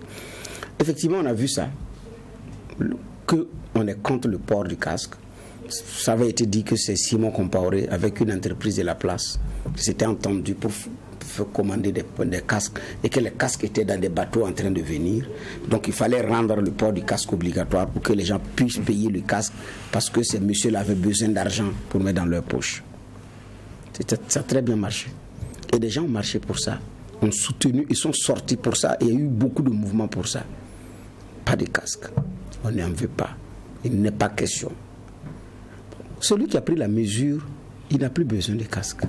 Effectivement, on a vu ça, qu'on est contre le port du casque. Ça avait été dit que c'est Simon Compaoré avec une entreprise de la place qui s'était entendu pour commander des casques et que les casques étaient dans des bateaux en train de venir. Donc il fallait rendre le port du casque obligatoire pour que les gens puissent payer le casque parce que ces messieurs-là avaient besoin d'argent pour mettre dans leur poche. Ça a très bien marché. Et des gens ont marché pour ça, ont soutenu, ils sont sortis pour ça et il y a eu beaucoup de mouvements pour ça. Pas de casque. On n'en veut pas. Il n'est pas question. Celui qui a pris la mesure, il n'a plus besoin de casque.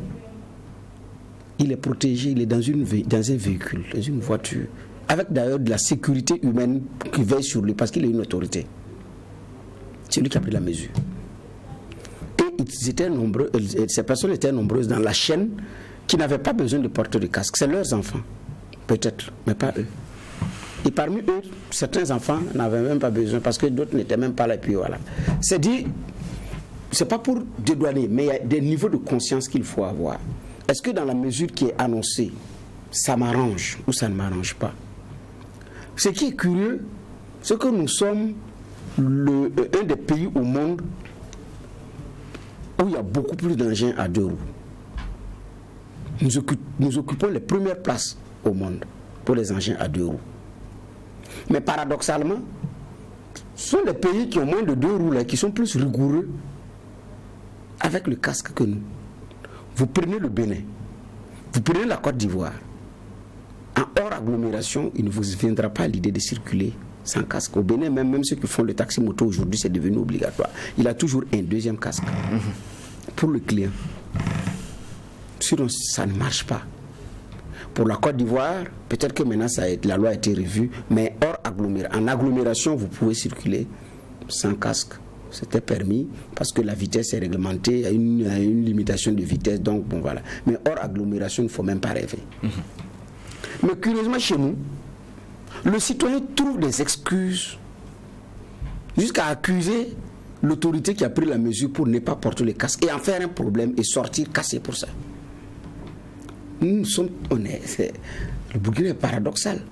Il est protégé, il est dans un véhicule, dans une voiture, avec d'ailleurs de la sécurité humaine qui veille sur lui parce qu'il a une autorité. C'est lui qui a pris la mesure. Et ils étaient nombreux, ces personnes étaient nombreuses dans la chaîne qui n'avaient pas besoin de porter de casque. C'est leurs enfants, peut-être, mais pas eux. Et parmi eux, certains enfants n'avaient même pas besoin parce que d'autres n'étaient même pas là. Et puis voilà. C'est dit, c'est pas pour dédouaner, mais il y a des niveaux de conscience qu'il faut avoir. Est-ce que dans la mesure qui est annoncée, ça m'arrange ou ça ne m'arrange pas? Ce qui est curieux, c'est que nous sommes un des pays au monde où il y a beaucoup plus d'engins à 2 roues. Nous occupons les premières places au monde pour les engins à 2 roues. Mais paradoxalement, ce sont les pays qui ont moins de 2 roues là, qui sont plus rigoureux avec le casque que nous. Vous prenez le Bénin, vous prenez la Côte d'Ivoire, en hors agglomération, il ne vous viendra pas l'idée de circuler sans casque. Au Bénin, même ceux qui font le taxi moto aujourd'hui, c'est devenu obligatoire. Il a toujours un deuxième casque pour le client. Sinon, ça ne marche pas. Pour la Côte d'Ivoire, peut-être que maintenant la loi a été revue, mais en agglomération, vous pouvez circuler sans casque. C'était permis parce que la vitesse est réglementée, il y a une limitation de vitesse, donc bon voilà. Mais hors agglomération, il ne faut même pas rêver. Mais curieusement, chez nous, le citoyen trouve des excuses jusqu'à accuser l'autorité qui a pris la mesure pour ne pas porter le casque et en faire un problème et sortir cassé pour ça. Nous sommes honnêtes. Le Burkina est paradoxal.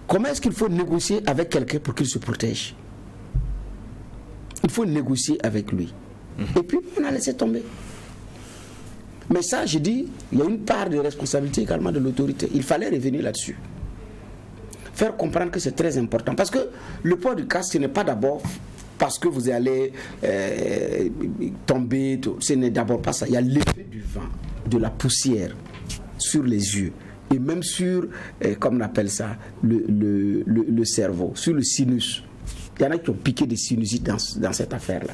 Comment est-ce qu'il faut négocier avec quelqu'un pour qu'il se protège? Il faut négocier avec lui. Et puis, on a laissé tomber. Mais ça, je dis, il y a une part de responsabilité également de l'autorité. Il fallait revenir là-dessus. Faire comprendre que c'est très important. Parce que le port du casque, ce n'est pas d'abord parce que vous allez tomber. Ce n'est d'abord pas ça. Il y a l'effet du vent, de la poussière sur les yeux. Et même sur, comme on appelle ça, le cerveau, sur le sinus. Il y en a qui ont piqué des sinusites dans cette affaire-là.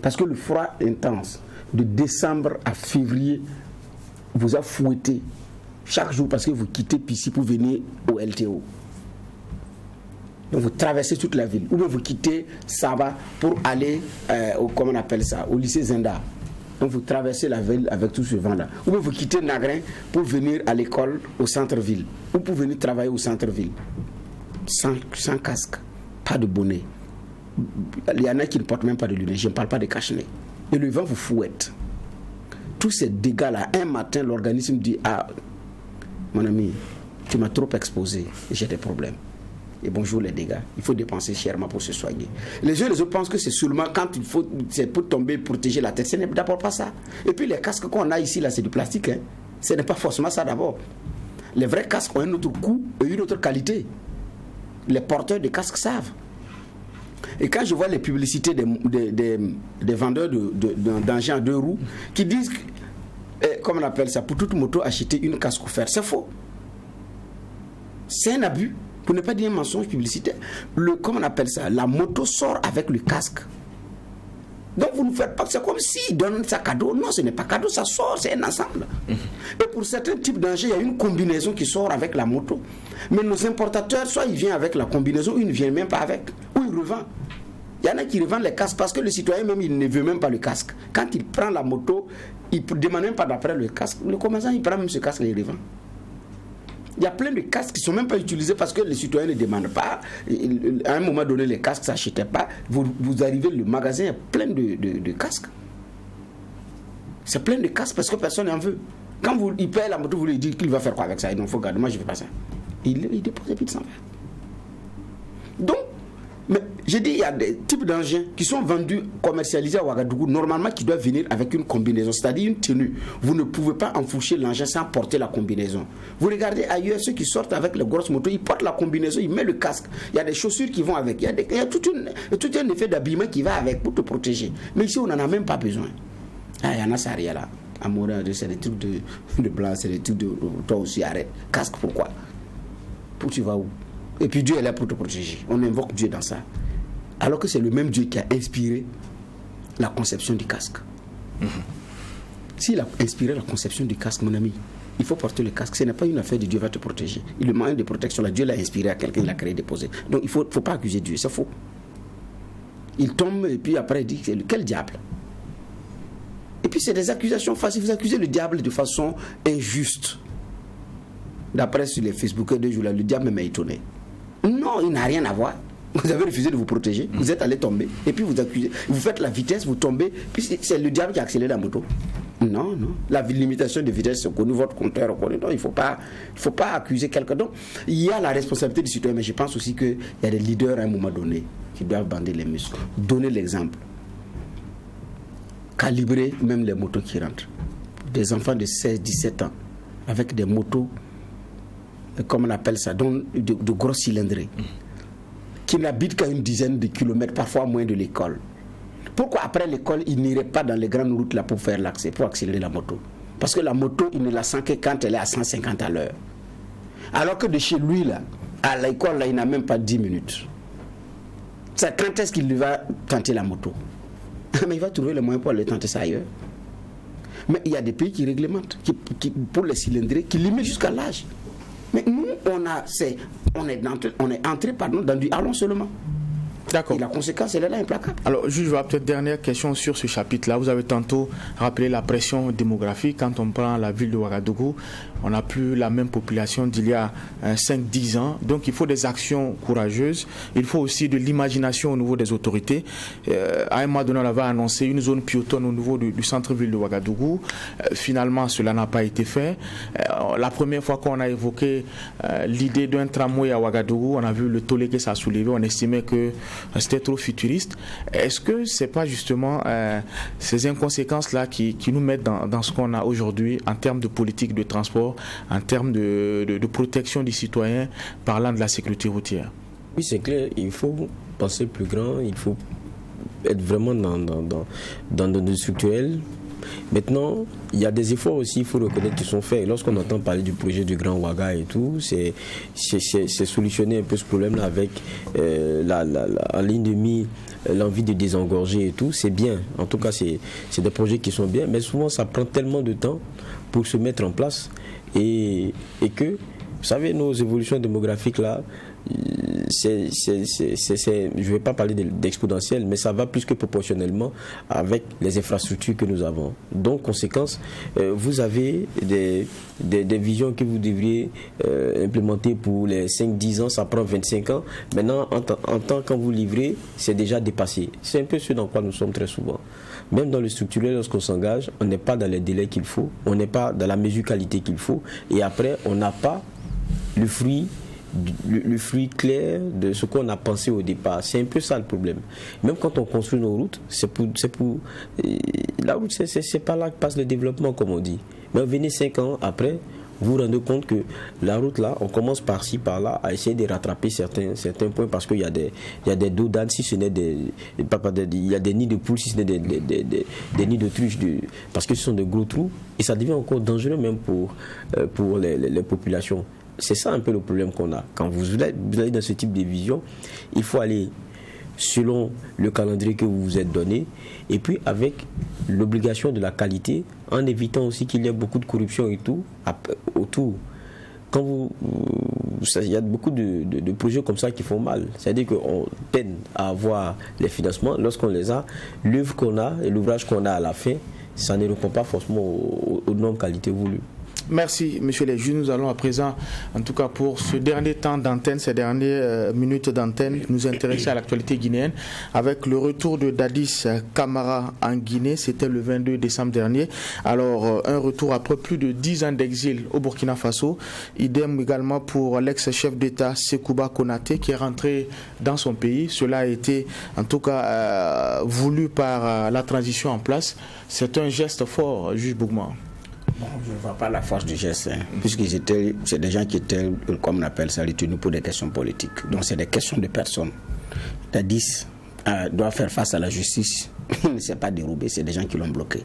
Parce que le froid intense, de décembre à février, vous a fouetté chaque jour parce que vous quittez Pissi pour venir au LTO. Donc vous traversez toute la ville. Ou bien vous quittez Saba pour aller, comment on appelle ça, au lycée Zenda. Donc vous traversez la ville avec tout ce vent-là. Ou bien vous quittez Nagrin pour venir à l'école au centre-ville. Ou pour venir travailler au centre-ville. Sans casque. Pas de bonnet. Il y en a qui ne portent même pas de lunettes. Je ne parle pas de cache-nez. Et le vent vous fouette. Tous ces dégâts-là, un matin, l'organisme dit: ah, mon ami, tu m'as trop exposé, j'ai des problèmes. Et bonjour les dégâts. Il faut dépenser chèrement pour se soigner. Les uns et les autres pensent que c'est seulement quand il faut, c'est pour tomber, protéger la tête. Ce n'est d'abord pas ça. Et puis les casques qu'on a ici, là, c'est du plastique. Hein. Ce n'est pas forcément ça d'abord. Les vrais casques ont un autre coût et une autre qualité. Les porteurs de casques savent. Et quand je vois les publicités des vendeurs d'engins à 2 roues qui disent, comme on appelle ça, pour toute moto acheter une casque offerte, c'est faux. C'est un abus, pour ne pas dire un mensonge publicitaire. Comment on appelle ça, la moto sort avec le casque. Donc vous ne faites pas, c'est comme s'ils donnent ça cadeau. Non, ce n'est pas cadeau, ça sort, c'est un ensemble. Et pour certains types d'engins, il y a une combinaison qui sort avec la moto. Mais nos importateurs, soit ils viennent avec la combinaison, ou ils ne viennent même pas avec. Ou il revend. Il y en a qui revendent les casques parce que le citoyen même, il ne veut même pas le casque. Quand il prend la moto, il ne demande même pas d'après le casque. Le commerçant, il prend même ce casque et il revend. Il y a plein de casques qui ne sont même pas utilisés parce que les citoyens ne demandent pas. À un moment donné, les casques ne s'achetaient pas. Vous arrivez, le magasin est plein de casques. C'est plein de casques parce que personne n'en veut. Quand il paye la moto, vous lui dites qu'il va faire quoi avec ça. Il dit, il faut garder, moi je ne fais pas ça. Il dépose et puis il s'en va. Donc, mais j'ai dit, il y a des types d'engins qui sont vendus, commercialisés à Ouagadougou, normalement qui doivent venir avec une combinaison, c'est-à-dire une tenue. Vous ne pouvez pas enfourcher l'engin sans porter la combinaison. Vous regardez ailleurs, ceux qui sortent avec les grosses motos, ils portent la combinaison, ils mettent le casque. Il y a des chaussures qui vont avec. Il y a tout un effet d'habillement qui va avec pour te protéger. Mais ici, on n'en a même pas besoin. Ah, il y en a, ça rien là. Amour, c'est des trucs de blanc, c'est des trucs de... Toi aussi, arrête. Casque, pourquoi? Pour tu vas où? Et puis Dieu est là pour te protéger. On invoque Dieu dans ça. Alors que c'est le même Dieu qui a inspiré la conception du casque. S'il a inspiré la conception du casque, mon ami, il faut porter le casque. Ce n'est pas une affaire de Dieu va te protéger. Le moyen de protection, là, Dieu l'a inspiré à quelqu'un, il l'a créé, déposé. Donc il ne faut pas accuser Dieu, c'est faux. Il tombe et puis après il dit, quel diable? Et puis c'est des accusations faciles. Vous accusez le diable de façon injuste. D'après sur les Facebook de jours là, le diable m'a étonné. Non, il n'a rien à voir. Vous avez refusé de vous protéger, vous êtes allé tomber, et puis vous accusez, vous faites la vitesse, vous tombez, puis c'est le diable qui a accéléré la moto. Non, non. La limitation de vitesse, c'est connu, votre compteur reconnaît. Non, il ne faut pas accuser quelqu'un. Donc, il y a la responsabilité du citoyen, mais je pense aussi qu'il y a des leaders à un moment donné qui doivent bander les muscles. Donner l'exemple. Calibrer même les motos qui rentrent. Des enfants de 16, 17 ans, avec des motos, comme on appelle ça, donc de gros cylindrés, qui n'habitent qu'à une dizaine de kilomètres, parfois moins de l'école. Pourquoi après l'école, il n'irait pas dans les grandes routes là pour faire l'accès, pour accélérer la moto? Parce que la moto, il ne la sent que quand elle est à 150 à l'heure. Alors que de chez lui, là, à l'école, là, il n'a même pas 10 minutes. C'est quand est-ce qu'il va tenter la moto? Mais il va trouver le moyen pour aller tenter ça ailleurs. Mais il y a des pays qui réglementent, qui pour les cylindrés, qui limitent jusqu'à l'âge. Mais nous, on est entré dans du allons seulement. D'accord. Et la conséquence, elle est là, implacable. Alors, juge, peut-être dernière question sur ce chapitre-là. Vous avez tantôt rappelé la pression démographique. Quand on prend la ville de Ouagadougou, on n'a plus la même population d'il y a 5-10 ans. Donc, il faut des actions courageuses. Il faut aussi de l'imagination au niveau des autorités. À un moment donné, on avait annoncé une zone piétonne au niveau du centre-ville de Ouagadougou. Finalement, cela n'a pas été fait. La première fois qu'on a évoqué l'idée d'un tramway à Ouagadougou, on a vu le tollé que ça a soulevé. On estimait que c'était trop futuriste. Est-ce que c'est pas justement ces inconséquences-là qui nous mettent dans ce qu'on a aujourd'hui en termes de politique de transport, en termes de protection des citoyens, parlant de la sécurité routière? Oui, c'est clair. Il faut penser plus grand. Il faut être vraiment dans le structurel. Maintenant, il y a des efforts aussi, il faut reconnaître, qui sont faits. Lorsqu'on entend parler du projet du Grand Ouaga et tout, c'est solutionner un peu ce problème-là avec en ligne de mire, l'envie de désengorger et tout. C'est bien. En tout cas, c'est des projets qui sont bien, mais souvent, ça prend tellement de temps pour se mettre en place et que, vous savez, nos évolutions démographiques là, je ne vais pas parler d'exponentiel, mais ça va plus que proportionnellement avec les infrastructures que nous avons. Donc, conséquence, vous avez des visions que vous devriez implémenter pour les 5-10 ans, ça prend 25 ans. Maintenant, en temps, quand vous livrez, c'est déjà dépassé. C'est un peu ce dans quoi nous sommes très souvent. Même dans le structurel, lorsqu'on s'engage, on n'est pas dans les délais qu'il faut, on n'est pas dans la mesure qualité qu'il faut, et après, on n'a pas le fruit clair de ce qu'on a pensé au départ. C'est un peu ça le problème. Même quand on construit nos routes, la route, c'est pas là que passe le développement, comme on dit. Mais venez 5 ans après, vous vous rendez compte que la route là, on commence par-ci, par-là, à essayer de rattraper certains points parce qu'il y a des dos d'âne, si ce n'est il y a des nids de poules, si ce n'est des nids de truches, parce que ce sont de gros trous, et ça devient encore dangereux même pour les populations. C'est ça un peu le problème qu'on a. Quand vous allez dans ce type de vision, il faut aller selon le calendrier que vous vous êtes donné, et puis avec l'obligation de la qualité, en évitant aussi qu'il y ait beaucoup de corruption et tout autour. Quand vous il y a beaucoup de projets comme ça qui font mal. C'est-à-dire qu'on peine à avoir les financements. Lorsqu'on les a, l'œuvre qu'on a et l'ouvrage qu'on a à la fin, ça ne répond pas forcément aux normes qualité voulues. Merci, monsieur les juges. Nous allons à présent, en tout cas pour ce dernier temps d'antenne, ces dernières minutes d'antenne, nous intéresser à l'actualité guinéenne avec le retour de Dadis Camara en Guinée. C'était le 22 décembre dernier. Alors, un retour après plus de 10 ans d'exil au Burkina Faso. Idem également pour l'ex-chef d'État Sekouba Konaté qui est rentré dans son pays. Cela a été, en tout cas, voulu par la transition en place. C'est un geste fort, juge Bougma. Bon, je ne vois pas la force du geste, puisque c'est des gens qui étaient, comme on appelle ça, retenus pour des questions politiques. Donc c'est des questions de personnes. Dadis doit faire face à la justice. Il ne s'est pas dérobé, c'est des gens qui l'ont bloqué.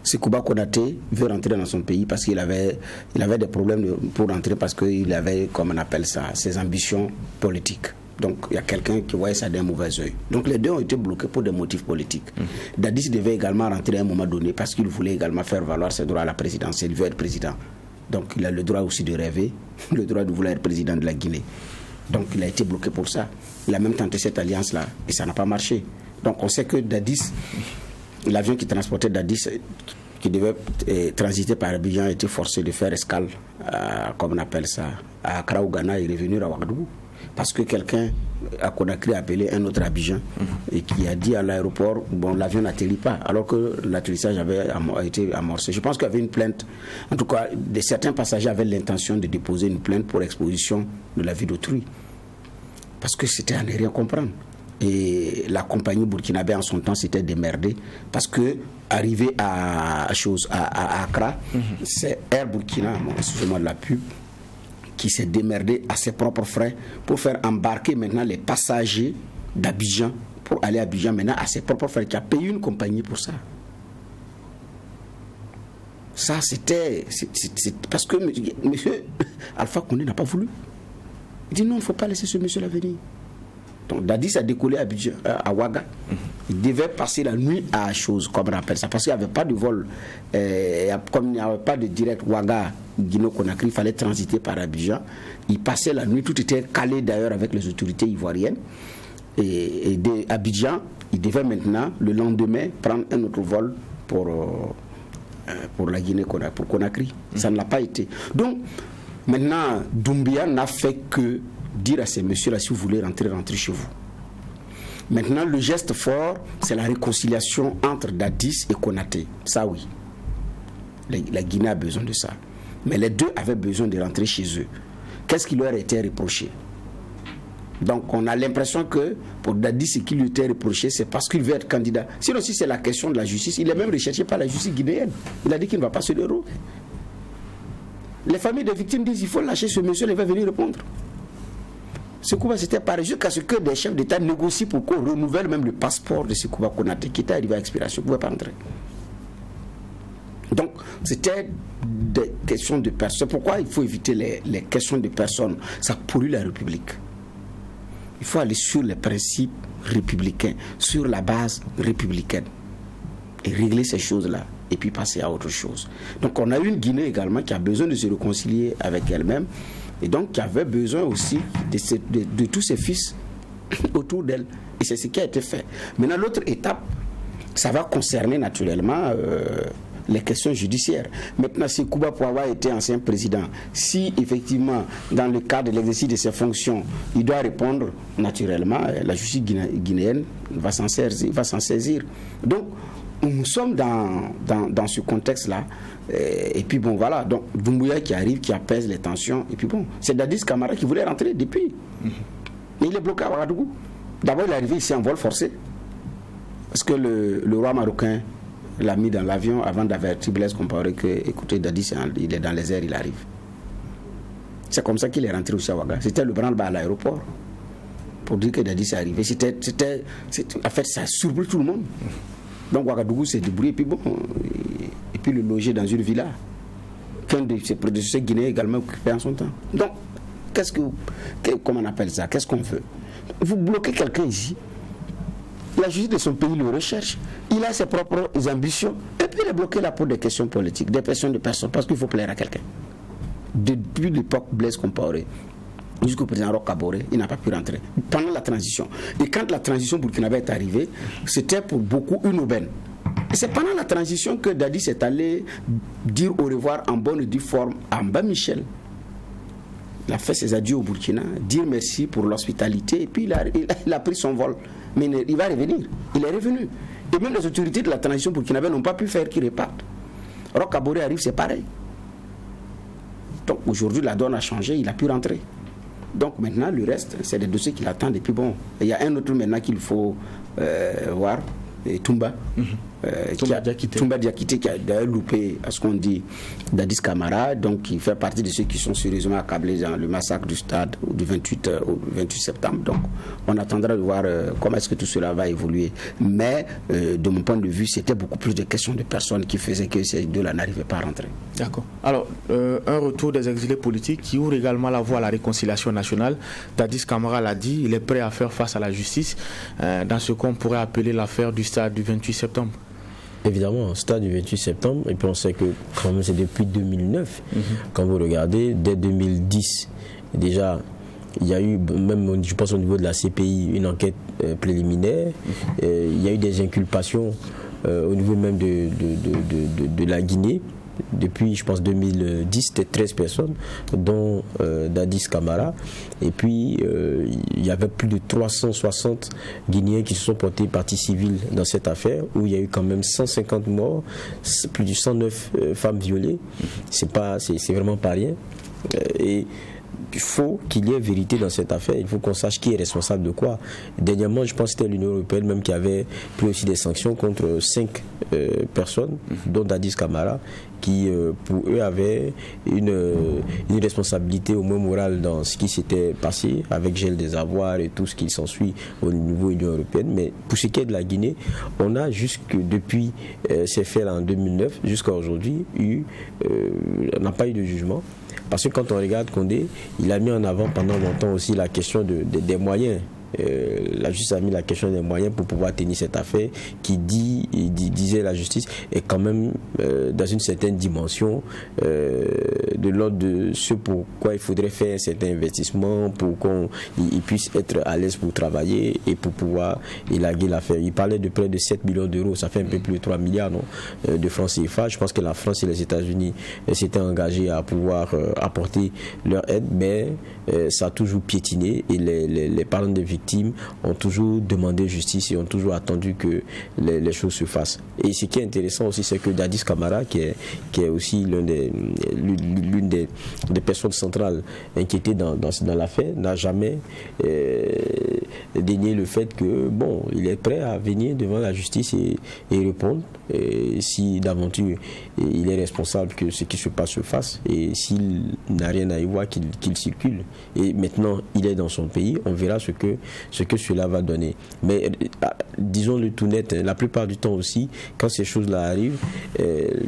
Sekouba Konaté veut rentrer dans son pays parce qu'il avait des problèmes pour rentrer parce qu'il avait, comme on appelle ça, ses ambitions politiques. Donc il y a quelqu'un qui voyait ça d'un mauvais œil. Donc les deux ont été bloqués pour des motifs politiques. Dadis devait également rentrer à un moment donné parce qu'il voulait également faire valoir ses droits à la présidence. Il veut être président. Donc il a le droit aussi de rêver, le droit de vouloir être président de la Guinée. Donc il a été bloqué pour ça. Il a même tenté cette alliance-là et ça n'a pas marché. Donc on sait que Dadis, l'avion qui transportait Dadis, qui devait transiter par Abidjan, a été forcé de faire escale, comme on appelle ça, à Accra ou Ghana et revenir à Ouagadougou. Parce que quelqu'un à Conakry a appelé un autre Abidjan et qui a dit à l'aéroport, bon, l'avion n'atterrit pas, alors que l'atterrissage avait été amorcé. Je pense qu'il y avait une plainte. En tout cas, certains passagers avaient l'intention de déposer une plainte pour exposition de la vie d'autrui. Parce que c'était à ne rien comprendre. Et la compagnie burkinabé en son temps s'était démerdée parce que arrivé à Accra, c'est Air Burkina, excusez-moi de la pub, qui s'est démerdé à ses propres frais pour faire embarquer maintenant les passagers d'Abidjan pour aller à Abidjan maintenant à ses propres frais, qui a payé une compagnie pour ça. Ça c'est parce que monsieur Alpha Condé n'a pas voulu. Il dit non, il ne faut pas laisser ce monsieur-là venir. Donc Dadis a décollé à Ouaga. Il devait passer la nuit à chose, comme on appelle ça, parce qu'il n'y avait pas de vol, comme il n'y avait pas de direct Ouaga, Guinée-Conakry, il fallait transiter par Abidjan. Il passait la nuit, tout était calé d'ailleurs avec les autorités ivoiriennes. Et d'Abidjan, il devait maintenant, le lendemain, prendre un autre vol pour la Guinée-Conakry, pour Conakry. Ça ne l'a pas été. Donc, maintenant, Doumbia n'a fait que dire à ces messieurs-là, si vous voulez rentrer, rentrez chez vous. Maintenant, le geste fort, c'est la réconciliation entre Dadis et Konaté. Ça, oui. La Guinée a besoin de ça. Mais les deux avaient besoin de rentrer chez eux. Qu'est-ce qui leur était reproché? Donc, on a l'impression que pour Dadis, ce qui lui était reproché, c'est parce qu'il veut être candidat. Sinon, si c'est la question de la justice, il est même recherché par la justice guinéenne. Il a dit qu'il ne va pas se dérouler. Les familles des victimes disent qu'il faut lâcher ce monsieur, il va venir répondre. Sekouba, c'était pareil, jusqu'à ce que des chefs d'État négocient pour qu'on renouvelle même le passeport de Sekouba Konaté qui était arrivé à expiration, il ne pouvait pas entrer. Donc, c'était des questions de personnes. Pourquoi il faut éviter les questions de personnes? Ça pollue la République. Il faut aller sur les principes républicains, sur la base républicaine, et régler ces choses-là, et puis passer à autre chose. Donc, on a une Guinée également qui a besoin de se réconcilier avec elle-même, et donc qui avait besoin aussi de tous ses fils autour d'elle. Et c'est ce qui a été fait. Maintenant, l'autre étape, ça va concerner naturellement les questions judiciaires. Maintenant, si Sekouba, pour avoir été ancien président, si effectivement, dans le cadre de l'exercice de ses fonctions, il doit répondre, naturellement, la justice guinéenne va s'en saisir. Donc, nous sommes dans ce contexte-là. Et puis bon, voilà. Donc, Doumbouya qui arrive, qui apaise les tensions. Et puis bon, c'est Dadis Camara qui voulait rentrer depuis. Mais il est bloqué à Ouagadougou. D'abord, il est arrivé ici en vol forcé. Parce que le roi marocain l'a mis dans l'avion avant d'avertir Blaise Compaoré que, écoutez, Dadis, il est dans les airs, il arrive. C'est comme ça qu'il est rentré aussi à Ouaga. C'était le branle-bas à l'aéroport. Pour dire que Dadis est arrivé. En fait, ça a surpris tout le monde. Donc Ouagadougou s'est débrouillé, et puis bon, et puis le loger dans une villa qu'un de ses prédécesseurs guinéens également occupé en son temps. Donc, comment on appelle ça? Qu'est-ce qu'on veut? Vous bloquez quelqu'un ici, la justice de son pays le recherche, il a ses propres ambitions, et puis il est bloqué là pour des questions politiques, des questions de personnes, parce qu'il faut plaire à quelqu'un. Depuis l'époque Blaise Compaoré, jusqu'au président Roch Kaboré, il n'a pas pu rentrer. Pendant la transition. Et quand la transition burkinabé est arrivée, c'était pour beaucoup une aubaine. Et c'est pendant la transition que Dadis est allé dire au revoir en bonne et due forme à Mba Michel. Il a fait ses adieux au Burkina, dire merci pour l'hospitalité, et puis il a pris son vol. Mais il va revenir. Il est revenu. Et même les autorités de la transition burkinabé n'ont pas pu faire qu'il reparte. Roch Kaboré arrive, c'est pareil. Donc aujourd'hui, la donne a changé, il a pu rentrer. Donc maintenant, le reste, c'est des dossiers qu'il attend. Et puis bon, il y a un autre maintenant qu'il faut voir, Toumba. Toumba Diakité qui a d'ailleurs loupé à ce qu'on dit Dadis Camara, donc il fait partie de ceux qui sont sérieusement accablés dans le massacre du stade du 28 septembre. Donc on attendra de voir comment est-ce que tout cela va évoluer. Mais de mon point de vue, c'était beaucoup plus de questions de personnes qui faisaient que ces deux-là n'arrivaient pas à rentrer. D'accord. Alors, un retour des exilés politiques qui ouvre également la voie à la réconciliation nationale. Dadis Camara l'a dit, il est prêt à faire face à la justice dans ce qu'on pourrait appeler l'affaire du stade du 28 septembre. Évidemment, stade du 28 septembre, et puis on sait que quand même c'est depuis 2009. Quand vous regardez, dès 2010, déjà, il y a eu, même je pense au niveau de la CPI, une enquête préliminaire. Il y a eu des inculpations au niveau même de la Guinée. Depuis, je pense, 2010, c'était 13 personnes, dont Dadis Camara. Et puis, il y avait plus de 360 Guinéens qui se sont portés partie civile dans cette affaire, où il y a eu quand même 150 morts, plus de 109 femmes violées. C'est vraiment pas rien. Et il faut qu'il y ait vérité dans cette affaire. Il faut qu'on sache qui est responsable de quoi. Dernièrement, je pense que c'était l'Union européenne même qui avait pris aussi des sanctions contre 5 personnes, dont Dadis Camara, qui pour eux avaient une responsabilité au moins morale dans ce qui s'était passé avec gel des avoirs et tout ce qui s'ensuit au niveau de l'Union européenne. Mais pour ce qui est de la Guinée, on a jusque depuis ces faits en 2009 jusqu'à aujourd'hui on n'a pas eu de jugement. Parce que quand on regarde Condé, il a mis en avant pendant longtemps aussi la question des moyens. La justice a mis la question des moyens pour pouvoir tenir cette affaire qui disait la justice est quand même dans une certaine dimension de l'ordre de ce pourquoi il faudrait faire un certain investissement pour qu'il puisse être à l'aise pour travailler et pour pouvoir élaguer l'affaire. Il parlait de près de 7 millions d'euros, ça fait un peu plus de 3 milliards de francs CFA. Je pense que la France et les États-Unis s'étaient engagés à pouvoir apporter leur aide, mais ça a toujours piétiné et les parents des victimes ont toujours demandé justice et ont toujours attendu que les choses se fassent. Et ce qui est intéressant aussi, c'est que Dadis Camara, qui est aussi l'une des personnes centrales inquiétées dans l'affaire, n'a jamais dénié le fait que il est prêt à venir devant la justice et répondre si d'aventure il est responsable que ce qui se passe se fasse, et s'il n'a rien à y voir, qu'il circule. Et maintenant il est dans son pays, on verra ce que cela va donner. Mais disons-le tout net, la plupart du temps aussi, quand ces choses-là arrivent,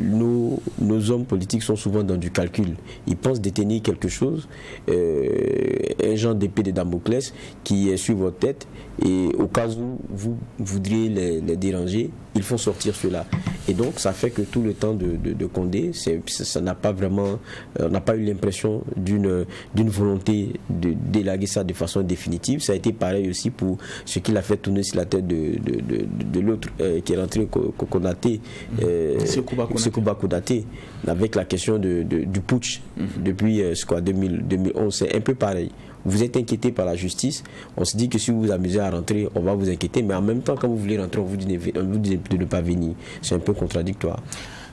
nos hommes politiques sont souvent dans du calcul. Ils pensent détenir quelque chose, un genre d'épée de Damoclès qui est sur votre tête, et au cas où vous voudriez les déranger, ils font sortir cela. Et donc ça fait que tout le temps de Condé, ça n'a pas vraiment, on n'a pas eu l'impression d'une volonté d'élaguer ça de façon définitive. Ça a été pareil aussi pour ce qu'il a fait tourner sur la tête de l'autre qui est rentré, Konaté, Sekouba Konaté, avec la question du putsch depuis 2011. C'est un peu pareil. Vous êtes inquiété par la justice, on se dit que si vous vous amusez à rentrer, on va vous inquiéter, mais en même temps, quand vous voulez rentrer, on vous dit de ne pas venir. C'est un peu contradictoire.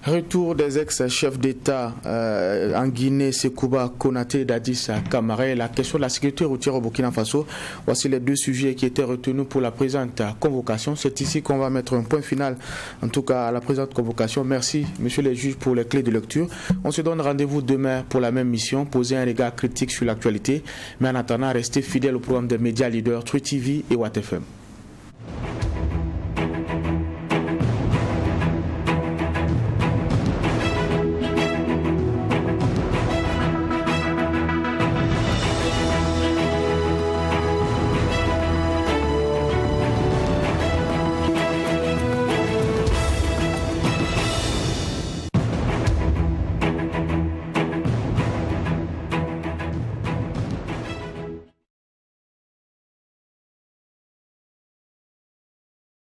Retour des ex-chefs d'État en Guinée, Sekouba Konaté et Dadis Camara. La question de la sécurité routière au Burkina Faso. Voici les deux sujets qui étaient retenus pour la présente convocation. C'est ici qu'on va mettre un point final, en tout cas à la présente convocation. Merci, messieurs les juges, pour les clés de lecture. On se donne rendez-vous demain pour la même mission, poser un regard critique sur l'actualité. Mais en attendant, restez fidèles au programme des médias leaders True TV et Watt FM.